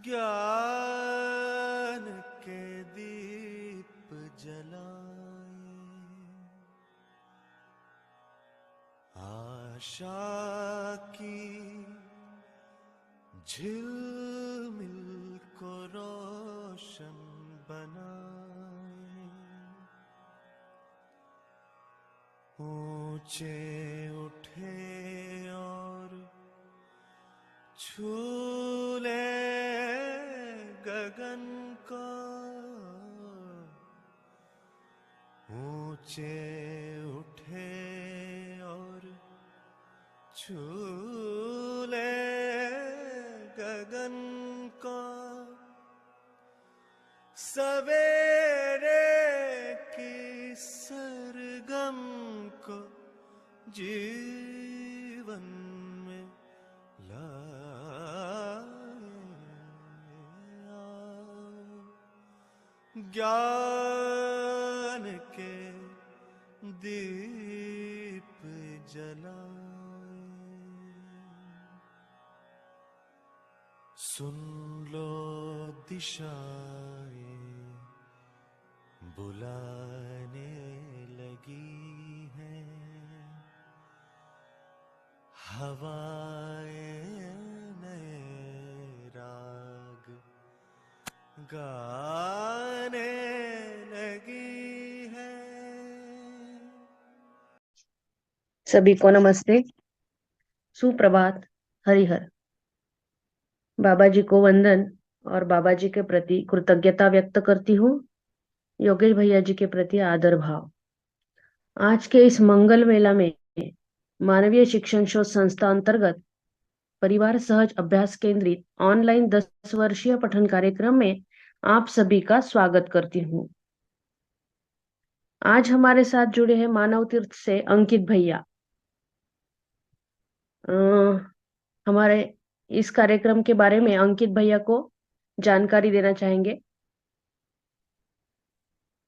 ज्ञान के दीप जलाए, आशा की झिलमिल को रोशन बनाए। ऊंचे उठे और छू ले गगन को, ऊंचे उठे और छू ले गगन को, सवेरे की सरगम को जीवन में ज्ञान के दीप जलाए। सुन लो दिशाएं बुलाने लगी हैं, हवाएं नए राग गाने लगी है। सभी को नमस्ते, सुप्रभात, हरिहर। बाबा जी को वंदन और बाबा जी के प्रति कृतज्ञता व्यक्त करती हूँ। योगेश भैया जी के प्रति आदर भाव। आज के इस मंगल मेला में मानवीय शिक्षण शोध संस्था अंतर्गत परिवार सहज अभ्यास केंद्रित ऑनलाइन 10 वर्षीय पठन कार्यक्रम में आप सभी का स्वागत करती हूँ। आज हमारे साथ जुड़े हैं मानव तीर्थ से अंकित भैया। हमारे इस कार्यक्रम के बारे में अंकित भैया को जानकारी देना चाहेंगे।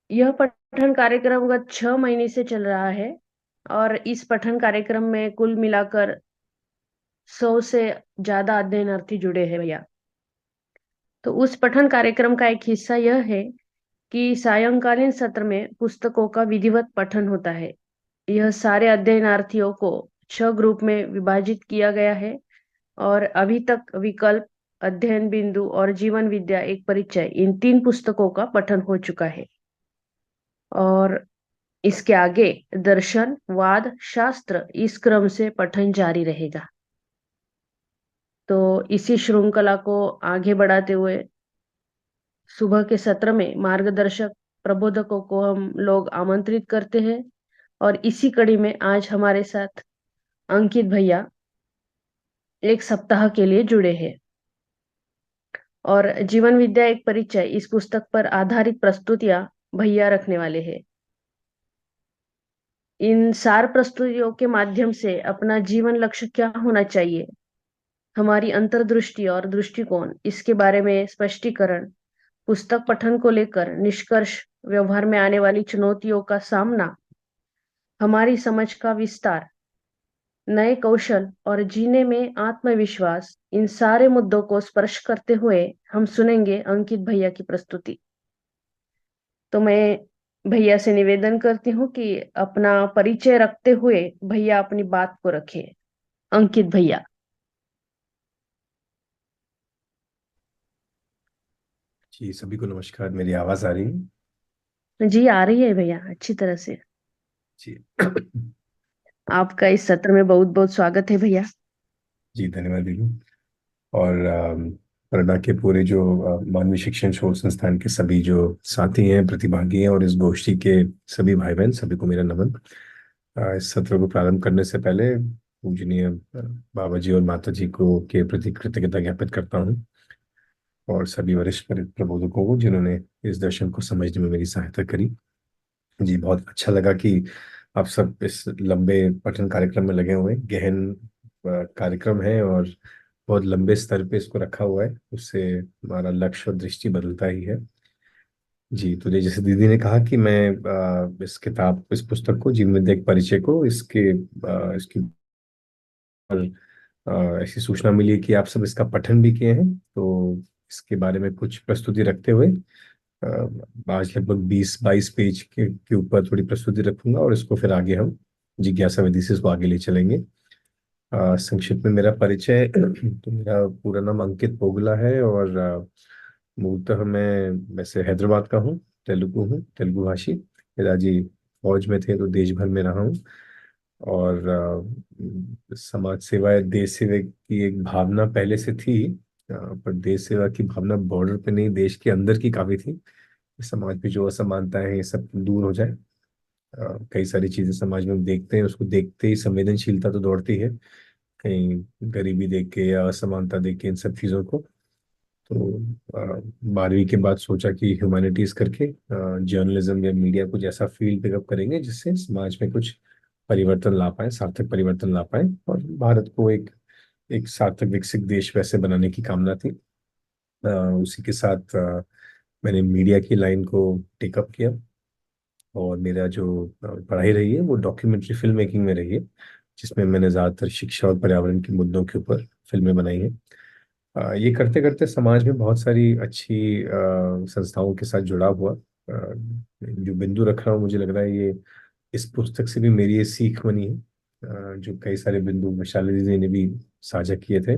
यह पठन कार्यक्रम गत 6 महीने से चल रहा है और इस पठन कार्यक्रम में कुल मिलाकर 100 से ज्यादा अध्ययनार्थी जुड़े हैं भैया। तो उस पठन कार्यक्रम का एक हिस्सा यह है कि सायंकालीन सत्र में पुस्तकों का विधिवत पठन होता है। यह सारे अध्ययनार्थियों को 6 ग्रुप में विभाजित किया गया है और अभी तक विकल्प, अध्ययन बिंदु और जीवन विद्या एक परिचय, इन 3 पुस्तकों का पठन हो चुका है। और इसके आगे दर्शन, वाद, शास्त्र, इस क्रम से पठन जारी रहेगा। तो इसी श्रृंखला को आगे बढ़ाते हुए सुबह के सत्र में मार्गदर्शक प्रबोधकों को हम लोग आमंत्रित करते हैं और इसी कड़ी में आज हमारे साथ अंकित भैया एक सप्ताह के लिए जुड़े हैं और जीवन विद्या एक परिचय, इस पुस्तक पर आधारित प्रस्तुतियां भैया रखने वाले हैं। इन सार प्रस्तुतियों के माध्यम से अपना जीवन लक्ष्य क्या होना चाहिए, हमारी अंतर्दृष्टि और दृष्टिकोण, इसके बारे में स्पष्टीकरण, पुस्तक पठन को लेकर निष्कर्ष, व्यवहार में आने वाली चुनौतियों का सामना, हमारी समझ का विस्तार, नए कौशल और जीने में आत्मविश्वास, इन सारे मुद्दों को स्पर्श करते हुए हम सुनेंगे अंकित भैया की प्रस्तुति। तो मैं भैया से निवेदन करती हूँ कि अपना परिचय रखते हुए भैया अपनी बात को रखे। अंकित भैया। जी, सभी को नमस्कार। मेरी आवाज आ रही है? जी आ रही है भैया, अच्छी तरह से। जी। आपका इस सत्र में बहुत बहुत स्वागत है भैया। जी, धन्यवाद दीदी। और प्रेरणा के पूरे जो मानवीय शिक्षण शोध संस्थान के सभी जो साथी हैं, प्रतिभागी हैं और इस गोष्ठी के सभी भाई बहन, सभी को मेरा नमन। इस सत्र को प्रारंभ करने से पहले पूजनीय बाबा जी और माता जी को के प्रति कृतज्ञता ज्ञापित करता हूँ और सभी वरिष्ठ प्रबोधकों को जिन्होंने इस दर्शन को समझने में मेरी सहायता करी। जी, बहुत अच्छा लगा कि आप सब इस लंबे पठन कार्यक्रम में लगे हुए हैं। गहन कार्यक्रम है और बहुत लंबे स्तर पे इसको रखा हुआ है, उससे हमारा लक्ष्य और दृष्टि बदलता ही है। जी, तो जैसे दीदी ने कहा कि मैं इस पुस्तक को, जीवन विद्या एक परिचय को, इसकी ऐसी सूचना मिली कि आप सब इसका पठन भी किए हैं, तो इसके बारे में कुछ प्रस्तुति रखते हुए आज लगभग 20-22 पेज के ऊपर थोड़ी प्रस्तुति रखूंगा, और इसको फिर आगे हम जिज्ञासा विधि से इसको आगे ले चलेंगे। संक्षिप्त में मेरा परिचय तो मेरा पूरा नाम अंकित पोगला है, और मूलतः मैं वैसे हैदराबाद का हूँ, तेलुगु हूँ, तेलुगु भाषी। पिताजी फौज में थे तो देश भर में रहा हूँ, और समाज सेवा या देश सेवा की एक भावना पहले से थी। पर देश सेवा की भावना बॉर्डर पे नहीं, देश के अंदर की काफी थी। समाज में जो असमानता है ये सब दूर हो जाए। कई सारी चीजें समाज में हम देखते हैं, उसको देखते ही संवेदनशीलता तो दौड़ती है, कहीं गरीबी देख के या असमानता देख के, इन सब चीजों को। तो 12वीं के बाद सोचा कि ह्यूमैनिटीज करके जर्नलिज्म या मीडिया कुछ ऐसा फील्ड पिकअप करेंगे जिससे समाज में कुछ परिवर्तन ला पाए, सार्थक परिवर्तन ला पाए, और भारत को एक एक सार्थक विकसित देश वैसे बनाने की कामना थी। उसी के साथ मैंने मीडिया की लाइन को टेकअप किया, और मेरा जो पढ़ाई रही है वो डॉक्यूमेंट्री फिल्म मेकिंग में रही है, जिसमें मैंने ज़्यादातर शिक्षा और पर्यावरण के मुद्दों के ऊपर फिल्में बनाई हैं। ये करते करते समाज में बहुत सारी अच्छी संस्थाओं के साथ जुड़ा हुआ। जो बिंदु रख रहा हूँ, मुझे लग रहा है ये इस पुस्तक से भी मेरी ये सीख बनी है। जो कई सारे बिंदु वैशाली दीदी ने भी साझा किए थे।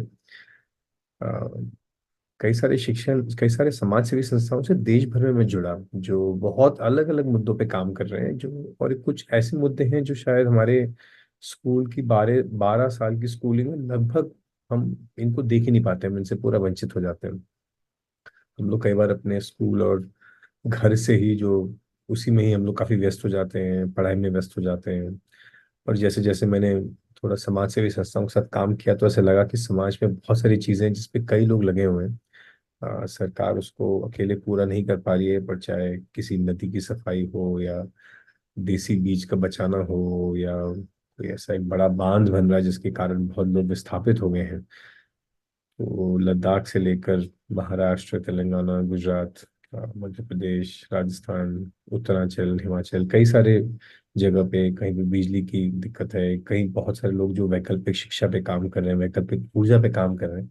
कई सारे शिक्षण, कई सारे समाज सेवी संस्थाओं से देश भर में मैं जुड़ा, जो बहुत अलग अलग मुद्दों पे काम कर रहे हैं, जो और कुछ ऐसे मुद्दे हैं जो शायद हमारे स्कूल की 12 12 साल की स्कूलिंग में लगभग हम इनको देख ही नहीं पाते, हम इनसे पूरा वंचित हो जाते हैं। हम लोग कई बार अपने स्कूल और घर से ही जो उसी में ही हम लोग काफी व्यस्त हो जाते हैं, पढ़ाई में व्यस्त हो जाते हैं। और जैसे जैसे मैंने थोड़ा समाज सेवी संस्थाओं के साथ काम किया, तो ऐसे लगा कि समाज में बहुत सारी चीजें हैं जिसपे कई लोग लगे हुए हैं। सरकार उसको अकेले पूरा नहीं कर पा रही है, पर चाहे किसी नदी की सफाई हो, या देसी बीज का बचाना हो, या कोई ऐसा एक बड़ा बांध बन रहा है जिसके कारण बहुत लोग विस्थापित हो गए हैं। तो लद्दाख से लेकर महाराष्ट्र, तेलंगाना, गुजरात, मध्य प्रदेश, राजस्थान, उत्तरांचल, हिमाचल, कई सारे जगह पे कहीं पे बिजली की दिक्कत है, कहीं बहुत सारे लोग जो वैकल्पिक शिक्षा पे काम कर रहे हैं, वैकल्पिक ऊर्जा पे काम कर रहे हैं।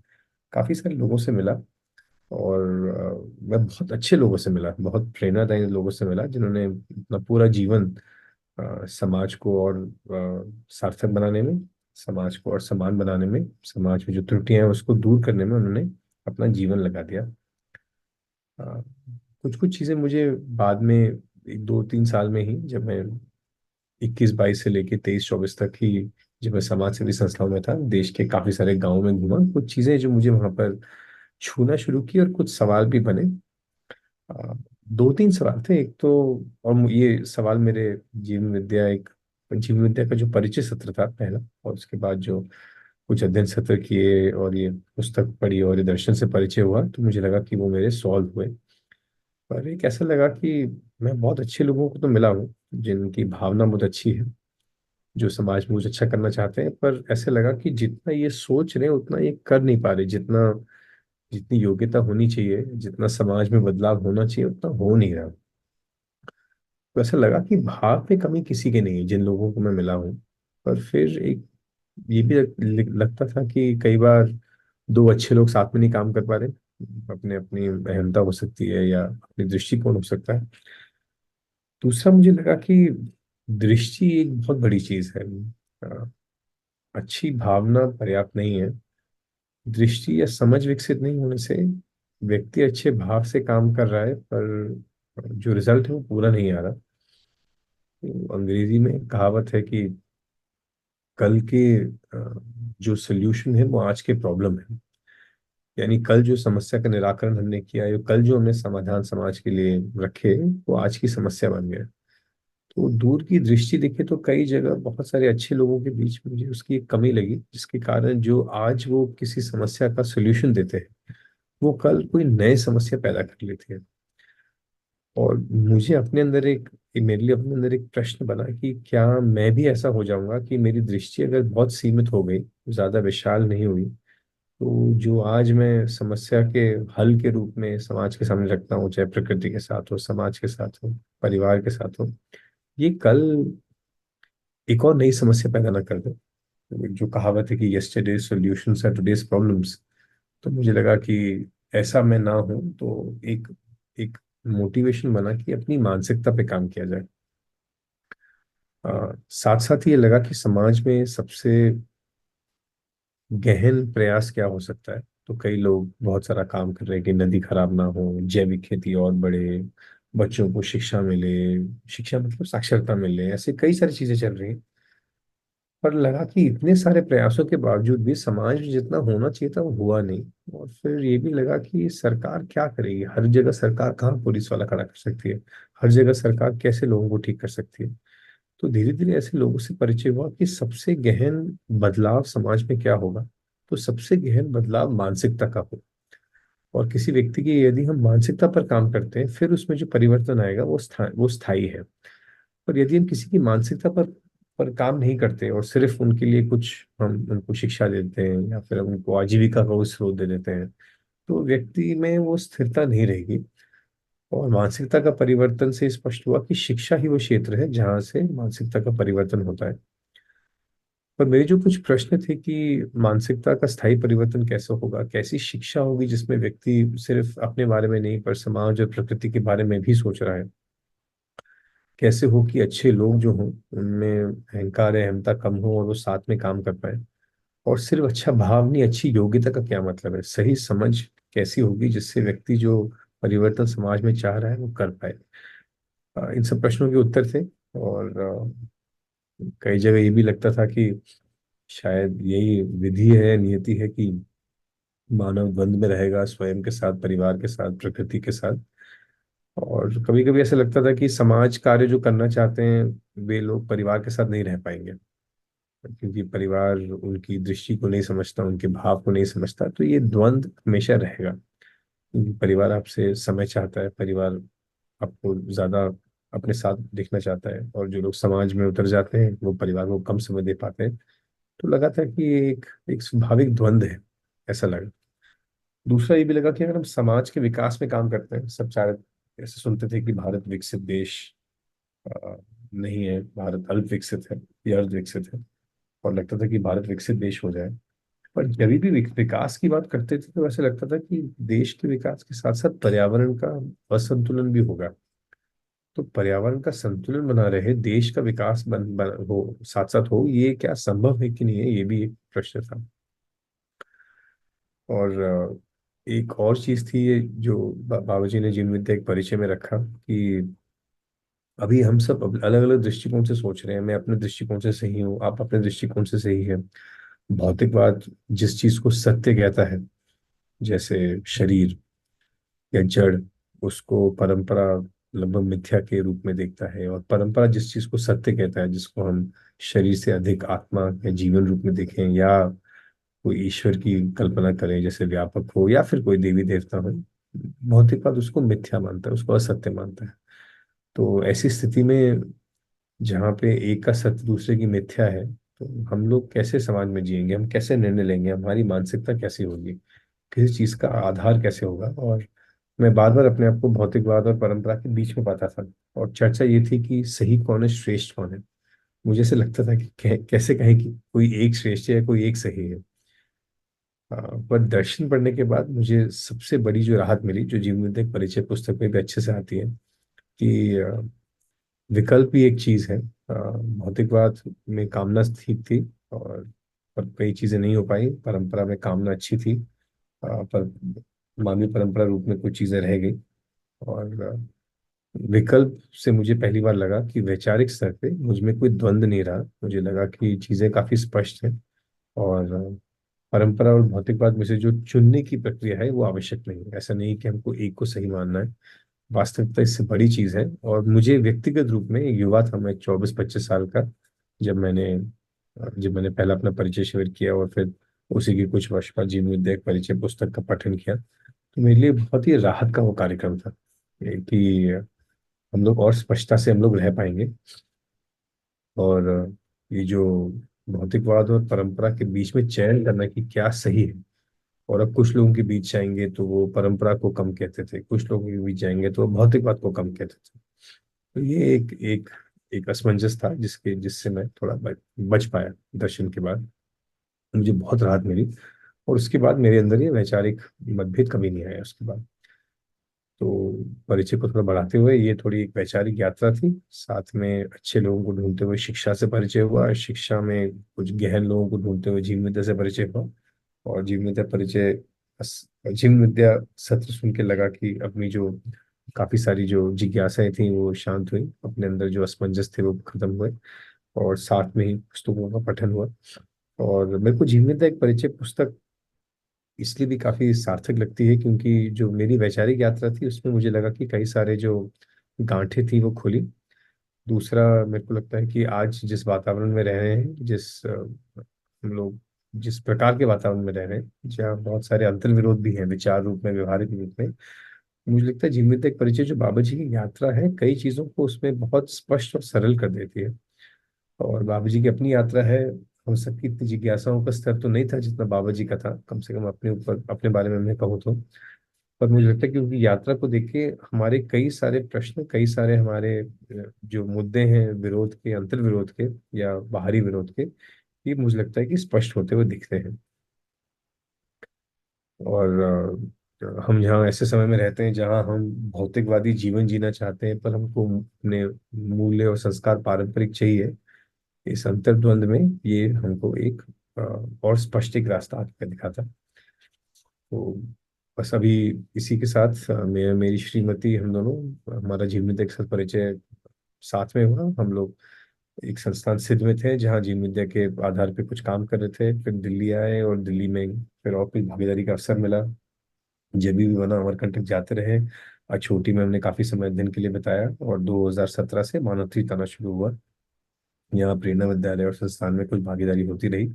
काफी सारे लोगों से मिला, और मैं बहुत अच्छे लोगों से मिला, बहुत प्रेरणादायी लोगों से मिला, जिन्होंने अपना पूरा जीवन समाज को और सार्थक बनाने में, समाज को और समान बनाने में, समाज में जो त्रुटियां हैं उसको दूर करने में उन्होंने अपना जीवन लगा दिया। कुछ कुछ चीजें मुझे बाद में 1 2 3 साल में ही, जब मैं 21 22 से लेके 23 24 तक ही, जब मैं समाज सेवी संस्थाओं में था, देश के काफी सारे गांवों में घूमा, कुछ चीजें जो मुझे वहां पर छूना शुरू की, और कुछ सवाल भी बने। 2 3 सवाल थे। एक तो, और ये सवाल मेरे जीवन विद्या का जो परिचय सत्र था पहला, और उसके बाद जो कुछ अध्ययन सत्र किए और ये पुस्तक पढ़ी और ये दर्शन से परिचय हुआ, तो मुझे लगा कि वो मेरे सॉल्व हुए। पर एक ऐसा लगा कि मैं बहुत अच्छे लोगों को तो मिला हूँ, जिनकी भावना बहुत अच्छी है, जो समाज में कुछ अच्छा करना चाहते हैं, पर ऐसे लगा कि जितना ये सोच रहे हैं उतना ये कर नहीं पा रहे, जितना जितनी योग्यता होनी चाहिए, जितना समाज में बदलाव होना चाहिए, उतना हो नहीं रहा। तो ऐसा लगा कि भाव में कमी किसी के नहीं है, जिन लोगों को मैं मिला हूँ। पर फिर एक ये भी लगता था कि कई बार दो अच्छे लोग साथ में नहीं काम कर पा रहे। अपने अपनी अहंता हो सकती है, या अपनी दृष्टिकोण हो सकता है। दूसरा, मुझे लगा कि दृष्टि एक बहुत बड़ी चीज है। अ, अच्छी भावना पर्याप्त नहीं है। दृष्टि या समझ विकसित नहीं होने से व्यक्ति अच्छे भाव से काम कर रहा है, पर जो रिजल्ट है वो पूरा नहीं आ रहा। तो अंग्रेजी में एक कहावत है कि कल के जो सोल्यूशन है वो आज के प्रॉब्लम है। यानी कल जो समस्या का निराकरण हमने किया, या कल जो हमने समाधान समाज के लिए रखे, वो आज की समस्या बन गया। तो दूर की दृष्टि देखे तो कई जगह बहुत सारे अच्छे लोगों के बीच में मुझे उसकी एक कमी लगी, जिसके कारण जो आज वो किसी समस्या का सोल्यूशन देते हैं, वो कल कोई नए समस्या पैदा कर लेते हैं। और मुझे अपने अंदर मेरे लिए अपने अंदर एक प्रश्न बना कि क्या मैं भी ऐसा हो जाऊंगा कि मेरी दृष्टि अगर बहुत सीमित हो गई, ज्यादा विशाल नहीं हुई, तो जो आज मैं समस्या के हल के रूप में समाज के सामने रखता हूँ, चाहे प्रकृति के साथ हो, समाज के साथ हो, परिवार के साथ हो, ये कल एक और नई समस्या पैदा ना कर दे। जो कहावत है कि yesterday solutions are today's problems, तो मुझे लगा कि ऐसा मैं ना हूं, तो एक एक मोटिवेशन बना कि अपनी मानसिकता पे काम किया जाए। साथ साथ ये लगा कि समाज में सबसे गहन प्रयास क्या हो सकता है। तो कई लोग बहुत सारा काम कर रहे हैं कि नदी खराब ना हो, जैविक खेती और बढ़े, बच्चों को शिक्षा मिले, शिक्षा मतलब साक्षरता मिले, ऐसे कई सारी चीजें चल रही हैं। पर लगा कि इतने सारे प्रयासों के बावजूद भी समाज में जितना होना चाहिए था वो हुआ नहीं। और फिर ये भी लगा कि सरकार क्या करेगी, हर जगह सरकार कहाँ पुलिस वाला खड़ा कर सकती है, हर जगह सरकार कैसे लोगों को ठीक कर सकती है। तो धीरे धीरे ऐसे लोगों से परिचय हुआ कि सबसे गहन बदलाव समाज में क्या होगा। तो सबसे गहन बदलाव मानसिकता का हो। और किसी व्यक्ति की यदि हम मानसिकता पर काम करते हैं फिर उसमें जो परिवर्तन आएगा वो स्थायी है। पर यदि हम किसी की मानसिकता पर काम नहीं करते और सिर्फ उनके लिए कुछ हम उनको शिक्षा देते हैं या फिर हम उनको आजीविका का वो स्रोत दे देते हैं, तो व्यक्ति में वो स्थिरता नहीं रहेगी। और मानसिकता का परिवर्तन से स्पष्ट हुआ कि शिक्षा ही वो क्षेत्र है जहां से मानसिकता का परिवर्तन होता है। पर मेरे जो कुछ प्रश्न थे कि मानसिकता का स्थायी परिवर्तन कैसे होगा, कैसी शिक्षा होगी जिसमें व्यक्ति सिर्फ अपने बारे में नहीं पर समाज और प्रकृति के बारे में भी सोच रहा है। कैसे हो कि अच्छे लोग जो हों उनमें अहंकार अहमता कम हो और वो साथ में काम कर पाए। और सिर्फ अच्छा भाव नहीं, अच्छी योग्यता का क्या मतलब है, सही समझ कैसी होगी जिससे व्यक्ति जो परिवर्तन समाज में चाह रहा है वो कर पाए। इन सब प्रश्नों के उत्तर थे। और कई जगह ये भी लगता था कि शायद यही विधि है, नियति है कि मानव द्वंद में रहेगा, स्वयं के साथ, परिवार के साथ, प्रकृति के साथ। और कभी कभी ऐसा लगता था कि समाज कार्य जो करना चाहते हैं वे लोग परिवार के साथ नहीं रह पाएंगे, क्योंकि परिवार उनकी दृष्टि को नहीं समझता, उनके भाव को नहीं समझता। तो ये द्वंद हमेशा रहेगा, क्योंकि परिवार आपसे समय चाहता है, परिवार आपको ज्यादा अपने साथ देखना चाहता है, और जो लोग समाज में उतर जाते हैं वो परिवार को कम समय दे पाते हैं। तो लगा था कि ये एक एक स्वाभाविक द्वंद है, ऐसा लगा। दूसरा ये भी लगा कि अगर हम समाज के विकास में काम करते हैं, सब शायद ऐसे सुनते थे कि भारत विकसित देश अ, नहीं है, भारत अल्प विकसित है, ये अर्ध विकसित है। और लगता था कि भारत विकसित देश हो जाए। पर जब भी विकास की बात करते थे तो ऐसे लगता था कि देश के विकास के साथ साथ पर्यावरण का असंतुलन भी होगा। तो पर्यावरण का संतुलन बना रहे, देश का विकास हो, साथ साथ हो, ये क्या संभव है कि नहीं है, ये भी एक प्रश्न था। और एक और चीज थी ये जो बाबा जी ने जीवन विद्या एक परिचय में रखा कि अभी हम सब अलग अलग दृष्टिकोण से सोच रहे हैं। मैं अपने दृष्टिकोण से सही हूँ, आप अपने दृष्टिकोण से सही है। भौतिकवाद जिस चीज को सत्य कहता है, जैसे शरीर या जड़, उसको परंपरा लगभग मिथ्या के रूप में देखता है। और परंपरा जिस चीज को सत्य कहता है, जिसको हम शरीर से अधिक आत्मा या जीवन रूप में देखें, या कोई ईश्वर की कल्पना करें जैसे व्यापक हो, या फिर कोई देवी देवता हो, भौतिकवाद उसको मिथ्या मानता है, उसको असत्य मानता है। तो ऐसी स्थिति में जहाँ पे एक का सत्य दूसरे की मिथ्या है, तो हम लोग कैसे समाज में जिएंगे, हम कैसे निर्णय लेंगे, हमारी मानसिकता कैसी होगी, किसी चीज का आधार कैसे होगा। और मैं बार बार अपने आप को भौतिकवाद और परंपरा के बीच में पाता था। और चर्चा ये थी कि सही कौन है, श्रेष्ठ कौन है। मुझे ऐसे लगता था कि कैसे कहें कि कोई एक श्रेष्ठ है या कोई एक सही है। पर दर्शन पढ़ने के बाद मुझे सबसे बड़ी जो राहत मिली, जो जीवन विद्या एक परिचय पुस्तक में भी अच्छे से आती है, कि विकल्प ही एक चीज है। भौतिकवाद में कामना ठीक थी, और पर कई चीजें नहीं हो पाई। परंपरा में कामना अच्छी थी, पर मानवीय परंपरा रूप में कुछ चीजें रह गई। और विकल्प से मुझे पहली बार लगा कि वैचारिक स्तर पे मुझ में कोई द्वंद्व नहीं रहा। मुझे लगा कि चीजें काफी स्पष्ट हैं। और परंपरा और भौतिकवाद में से जो चुनने की प्रक्रिया है वो आवश्यक नहीं है। ऐसा नहीं कि हमको एक को सही मानना है, वास्तविकता इससे बड़ी चीज है। और मुझे व्यक्तिगत रूप में, एक युवा था मैं, 24-25 साल का, जब मैंने पहला अपना परिचय शिविर किया और फिर उसी के कुछ वर्ष बाद जीवन विद्या एक परिचय पुस्तक का पठन किया, तो मेरे लिए बहुत ही राहत का वो कार्यक्रम था। कि हम लोग और स्पष्टता से हम लोग रह पाएंगे। और ये जो भौतिकवाद और परंपरा के बीच में चयन करना कि क्या सही है। और अब कुछ लोगों के बीच जाएंगे तो वो परंपरा को कम कहते थे, कुछ लोगों के बीच जाएंगे तो वो भौतिकवाद को कम कहते थे। तो ये एक एक एक असमंजस था जिससे मैं थोड़ा बच पाया दर्शन के बाद। मुझे बहुत राहत मिली। और उसके बाद मेरे अंदर ये वैचारिक मतभेद कभी नहीं आया उसके बाद। तो परिचय को थोड़ा बढ़ाते हुए ये थोड़ी एक वैचारिक यात्रा थी, साथ में अच्छे लोगों को ढूंढते हुए शिक्षा से परिचय हुआ, शिक्षा में कुछ गहन लोगों को ढूंढते हुए जीवन विद्या से परिचय हुआ। और जीवन विद्या परिचय जीवन विद्या सत्र सुन के लगा कि अपनी जो काफी सारी जो जिज्ञासाएं थी वो शांत हुई, अपने अंदर जो असमंजस थे वो खत्म हुए, और साथ में ही पुस्तकों का पठन हुआ। और मेरे को जीवन विद्या एक परिचय पुस्तक इसलिए भी काफी सार्थक लगती है क्योंकि जो मेरी वैचारिक यात्रा थी उसमें मुझे लगा कि कई सारे जो गांठें थी वो खुली। दूसरा, मेरे को लगता है कि आज जिस वातावरण में रह रहे हैं, हम लोग जिस प्रकार के वातावरण में रह रहे हैं जहाँ बहुत सारे अंतर्विरोध भी हैं, विचार रूप में, व्यवहारिक रूप में, मुझे लगता है जीवन एक परिचय जो बाबा जी की यात्रा है कई चीजों को उसमें बहुत स्पष्ट और सरल कर देती है। और बाबा जी की अपनी यात्रा है, हम सबकी इतनी जिज्ञासाओं का स्तर तो नहीं था जितना बाबा जी का था, कम से कम अपने ऊपर अपने बारे में मैं कहूँ तो। पर मुझे लगता है कि उनकी यात्रा को देख के हमारे कई सारे प्रश्न, कई सारे हमारे जो मुद्दे हैं विरोध के, अंतर्विरोध के या बाहरी विरोध के, ये मुझे लगता है कि स्पष्ट होते हुए दिखते हैं। और हम यहाँ ऐसे समय में रहते हैं जहाँ हम भौतिकवादी जीवन जीना चाहते हैं पर हमको अपने मूल्य और संस्कार पारंपरिक चाहिए। इस अंतर्द्वंद में ये हमको एक और स्पष्ट एक रास्ता आगे दिखाता। तो बस अभी इसी के साथ मैं, मेरी श्रीमती, हम दोनों, हमारा जीवन विद्या के साथ परिचय साथ में हुआ। हम लोग एक संस्थान सिद्ध में थे जहाँ जीवन विद्या के आधार पे कुछ काम कर रहे थे, फिर दिल्ली आए और दिल्ली में फिर और कुछ भागीदारी का अवसर मिला, जब भी बना अमरकंटक जाते रहे। छोटी में हमने काफी समय अध्ययन के लिए बताया और 2017 से मानवती आना शुरू हुआ। यहाँ प्रेरणा विद्यालय और संस्थान में कुछ भागीदारी होती रही।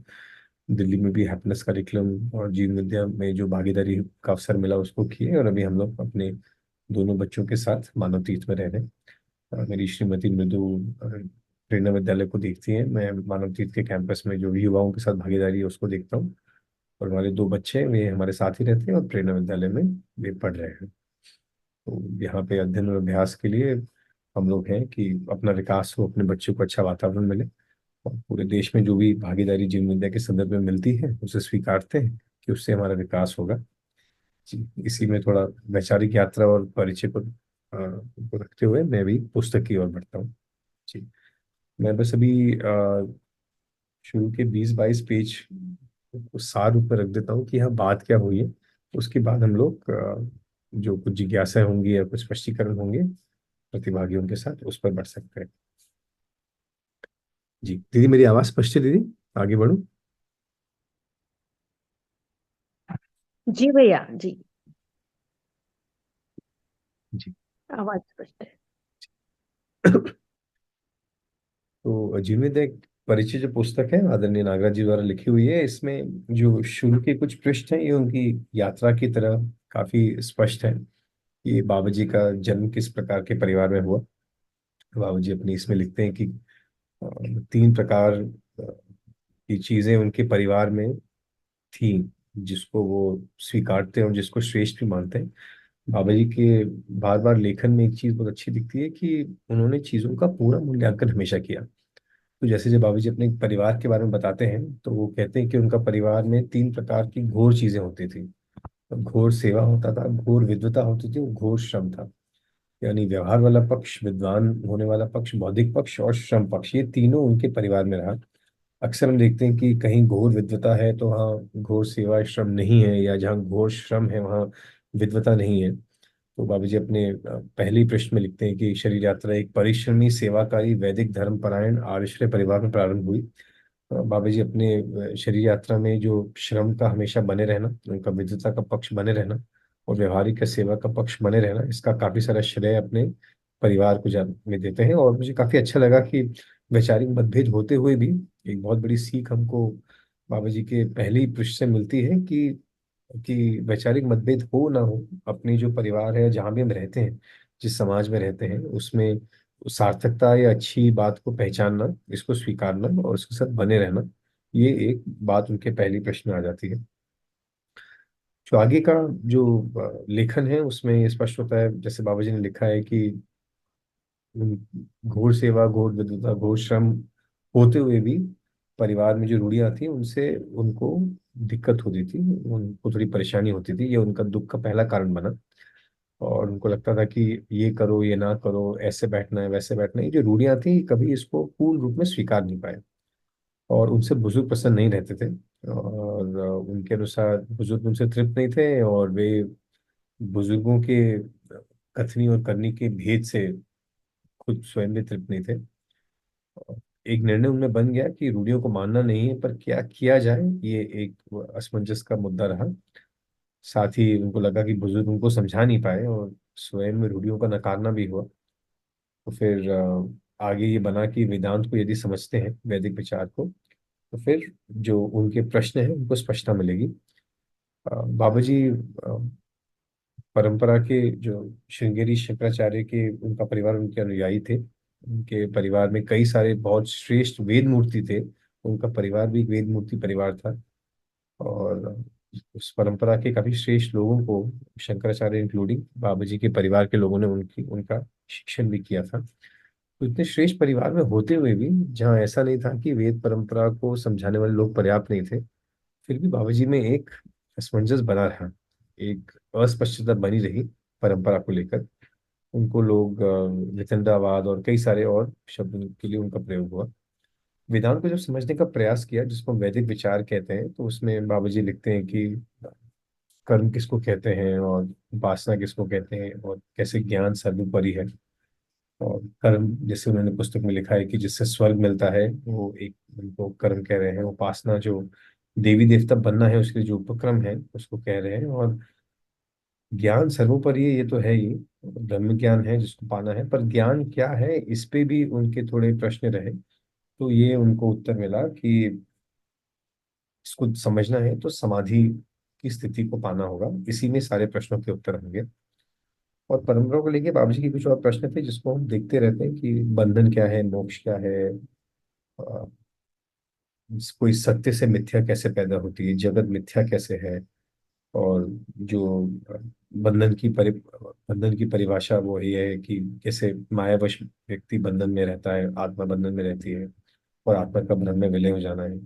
दिल्ली में भी हैप्पीनेस करिकुलम और जीवन विद्या में जो भागीदारी का अवसर मिला उसको किए, और अभी हम लोग अपने दोनों बच्चों के साथ मानव तीर्थ में रह रहे हैं। मेरी श्रीमती मृदु प्रेरणा विद्यालय को देखती है, मैं मानव तीर्थ के कैंपस में जो युवाओं के साथ भागीदारी है उसको देखता हूँ। और हमारे दो बच्चे हैं, वे हमारे साथ ही रहते हैं और प्रेरणा विद्यालय में वे पढ़ रहे हैं। तो यहाँ पे अध्ययन और अभ्यास के लिए हम लोग हैं कि अपना विकास हो, अपने बच्चों को अच्छा वातावरण मिले, और पूरे देश में जो भी भागीदारी जीवन विद्या के संदर्भ में मिलती है उसे स्वीकारते हैं कि उससे हमारा विकास होगा। जी, इसी में थोड़ा वैचारिक यात्रा और परिचय को रखते हुए मैं भी पुस्तक की ओर बढ़ता हूँ। जी, मैं बस अभी शुरू के 20-22 पेज को सार रूप में रख देता हूँ कि यहाँ बात क्या हुई है। उसके बाद हम लोग जो कुछ जिज्ञासा होंगी या कुछ स्पष्टीकरण होंगे प्रतिभागियों के साथ उस पर बढ़ सकते हैं। जी दीदी, मेरी आवाज स्पष्ट है दीदी? आगे बढ़ूं? जी भैया जी। जी। आवाज स्पष्ट है। तो जीवनित एक परिचय जो पुस्तक है आदरणीय नागराज जी द्वारा लिखी हुई है, इसमें जो शुरू के कुछ पृष्ठ हैं ये उनकी यात्रा की तरह काफी स्पष्ट है। ये बाबा जी का जन्म किस प्रकार के परिवार में हुआ। बाबा जी अपनी इसमें लिखते हैं कि 3 प्रकार की चीजें उनके परिवार में थी जिसको वो स्वीकारते हैं और जिसको श्रेष्ठ भी मानते हैं। बाबा जी के बार बार लेखन में एक चीज बहुत अच्छी दिखती है कि उन्होंने चीजों का पूरा मूल्यांकन हमेशा किया। तो जैसे जब बाबा जी अपने परिवार के बारे में बताते हैं तो वो कहते हैं कि उनका परिवार में 3 प्रकार की घोर चीजें होती थी। घोर सेवा होता था, घोर विद्वता होती थी और घोर श्रम था। यानी व्यवहार वाला पक्ष, विद्वान होने वाला पक्ष, बौद्धिक पक्ष और श्रम पक्ष, ये तीनों उनके परिवार में रहा। अक्सर हम देखते हैं कि कहीं घोर विद्वता है तो वहाँ घोर सेवा श्रम नहीं है, या जहाँ घोर श्रम है वहाँ विद्वता नहीं है। तो बाबा जी अपने पहले ही पृष्ठ में लिखते हैं कि शरीर यात्रा एक परिश्रमी, सेवाकारी, वैदिक, धर्मपरायण आर्यश्रेय परिवार में प्रारंभ हुई। बाबा जी अपने शरीर यात्रा में जो श्रम का हमेशा बने रहना, उनका विद्वता का पक्ष बने रहना और व्यवहारिक का सेवा का पक्ष बने रहना, इसका काफी सारा श्रेय अपने परिवार को में देते हैं। और मुझे काफी अच्छा लगा कि वैचारिक मतभेद होते हुए भी एक बहुत बड़ी सीख हमको बाबा जी के पहले ही पृष्ठ से मिलती है कि वैचारिक मतभेद हो ना हो, अपनी जो परिवार है, जहाँ भी हम रहते हैं, जिस समाज में रहते हैं, उसमें सार्थकता या अच्छी बात को पहचानना, इसको स्वीकारना और उसके साथ बने रहना, ये एक बात उनके पहली प्रश्न में आ जाती है। जो आगे का जो लेखन है उसमें ये स्पष्ट होता है, जैसे बाबा जी ने लिखा है कि घोर सेवा, घोर विद्वता, घोर श्रम होते हुए भी परिवार में जो रूढ़ियां थी उनसे उनको दिक्कत होती थी, उनको थोड़ी परेशानी होती थी, ये उनका दुख का पहला कारण बना। और उनको लगता था कि ये करो ये ना करो, ऐसे बैठना है वैसे बैठना है, ये जो रूढ़ियां थी कभी इसको पूर्ण रूप में स्वीकार नहीं पाए। और उनसे बुजुर्ग प्रसन्न नहीं रहते थे, और उनके अनुसार बुजुर्ग उनसे तृप्त नहीं थे, और वे बुजुर्गों के कथनी और करनी के भेद से खुद स्वयं भी तृप्त नहीं थे। एक निर्णय उनमें बन गया कि रूढ़ियों को मानना नहीं है, पर क्या किया जाए, ये एक असमंजस का मुद्दा रहा। साथ ही उनको लगा कि बुजुर्ग उनको समझा नहीं पाए, और स्वयं में रूढ़ियों का नकारना भी हुआ। तो फिर आगे ये बना कि वेदांत को यदि समझते हैं, वैदिक विचार को, तो फिर जो उनके प्रश्न हैं उनको स्पष्टता मिलेगी। बाबा जी परंपरा के जो श्रृंगेरी शंकराचार्य के, उनका परिवार उनके अनुयायी थे। उनके परिवार में कई सारे बहुत श्रेष्ठ वेद मूर्ति थे। उनका परिवार भी एक वेद मूर्ति परिवार था। और उस परंपरा के काफी श्रेष्ठ लोगों को, शंकराचार्य इंक्लूडिंग, बाबा जी के परिवार के लोगों ने उनकी उनका शिक्षण भी किया था। तो इतने श्रेष्ठ परिवार में होते हुए भी, जहाँ ऐसा नहीं था कि वेद परंपरा को समझाने वाले लोग पर्याप्त नहीं थे, फिर भी बाबा जी में एक असमंजस बना रहा, एक अस्पष्टता बनी रही परंपरा को लेकर। उनको लोग वितंडावाद और कई सारे और शब्द के लिए उनका प्रयोग हुआ। वेदांत को जब समझने का प्रयास किया, जिसको हम वैदिक विचार कहते हैं, तो उसमें बाबा जी लिखते हैं कि कर्म किसको कहते हैं और उपासना किसको कहते हैं, और कैसे ज्ञान सर्वोपरि है। और कर्म, जैसे उन्होंने पुस्तक में लिखा है कि जिससे स्वर्ग मिलता है, वो एक, उनको कर्म कह रहे हैं। उपासना जो देवी देवता बनना है उसके लिए जो उपक्रम है, उसको कह रहे हैं। और ज्ञान सर्वोपरि है, ये तो है ही, ब्रह्म ज्ञान है जिसको पाना है, पर ज्ञान क्या है, इस पे भी उनके थोड़े प्रश्न रहे। तो ये उनको उत्तर मिला कि इसको समझना है तो समाधि की स्थिति को पाना होगा, इसी में सारे प्रश्नों के उत्तर होंगे। और परंपरा को लेके बाबूजी के कुछ और प्रश्न थे, जिसको हम देखते रहते हैं कि बंधन क्या है, मोक्ष क्या है, अ, कोई सत्य से मिथ्या कैसे पैदा होती है, जगत मिथ्या कैसे है। और जो अ, बंधन की परिभाषा वो ये है कि कैसे मायावश व्यक्ति बंधन में रहता है, आत्मा बंधन में रहती है, और आत्मा का ब्रह्म में विलय हो जाना है।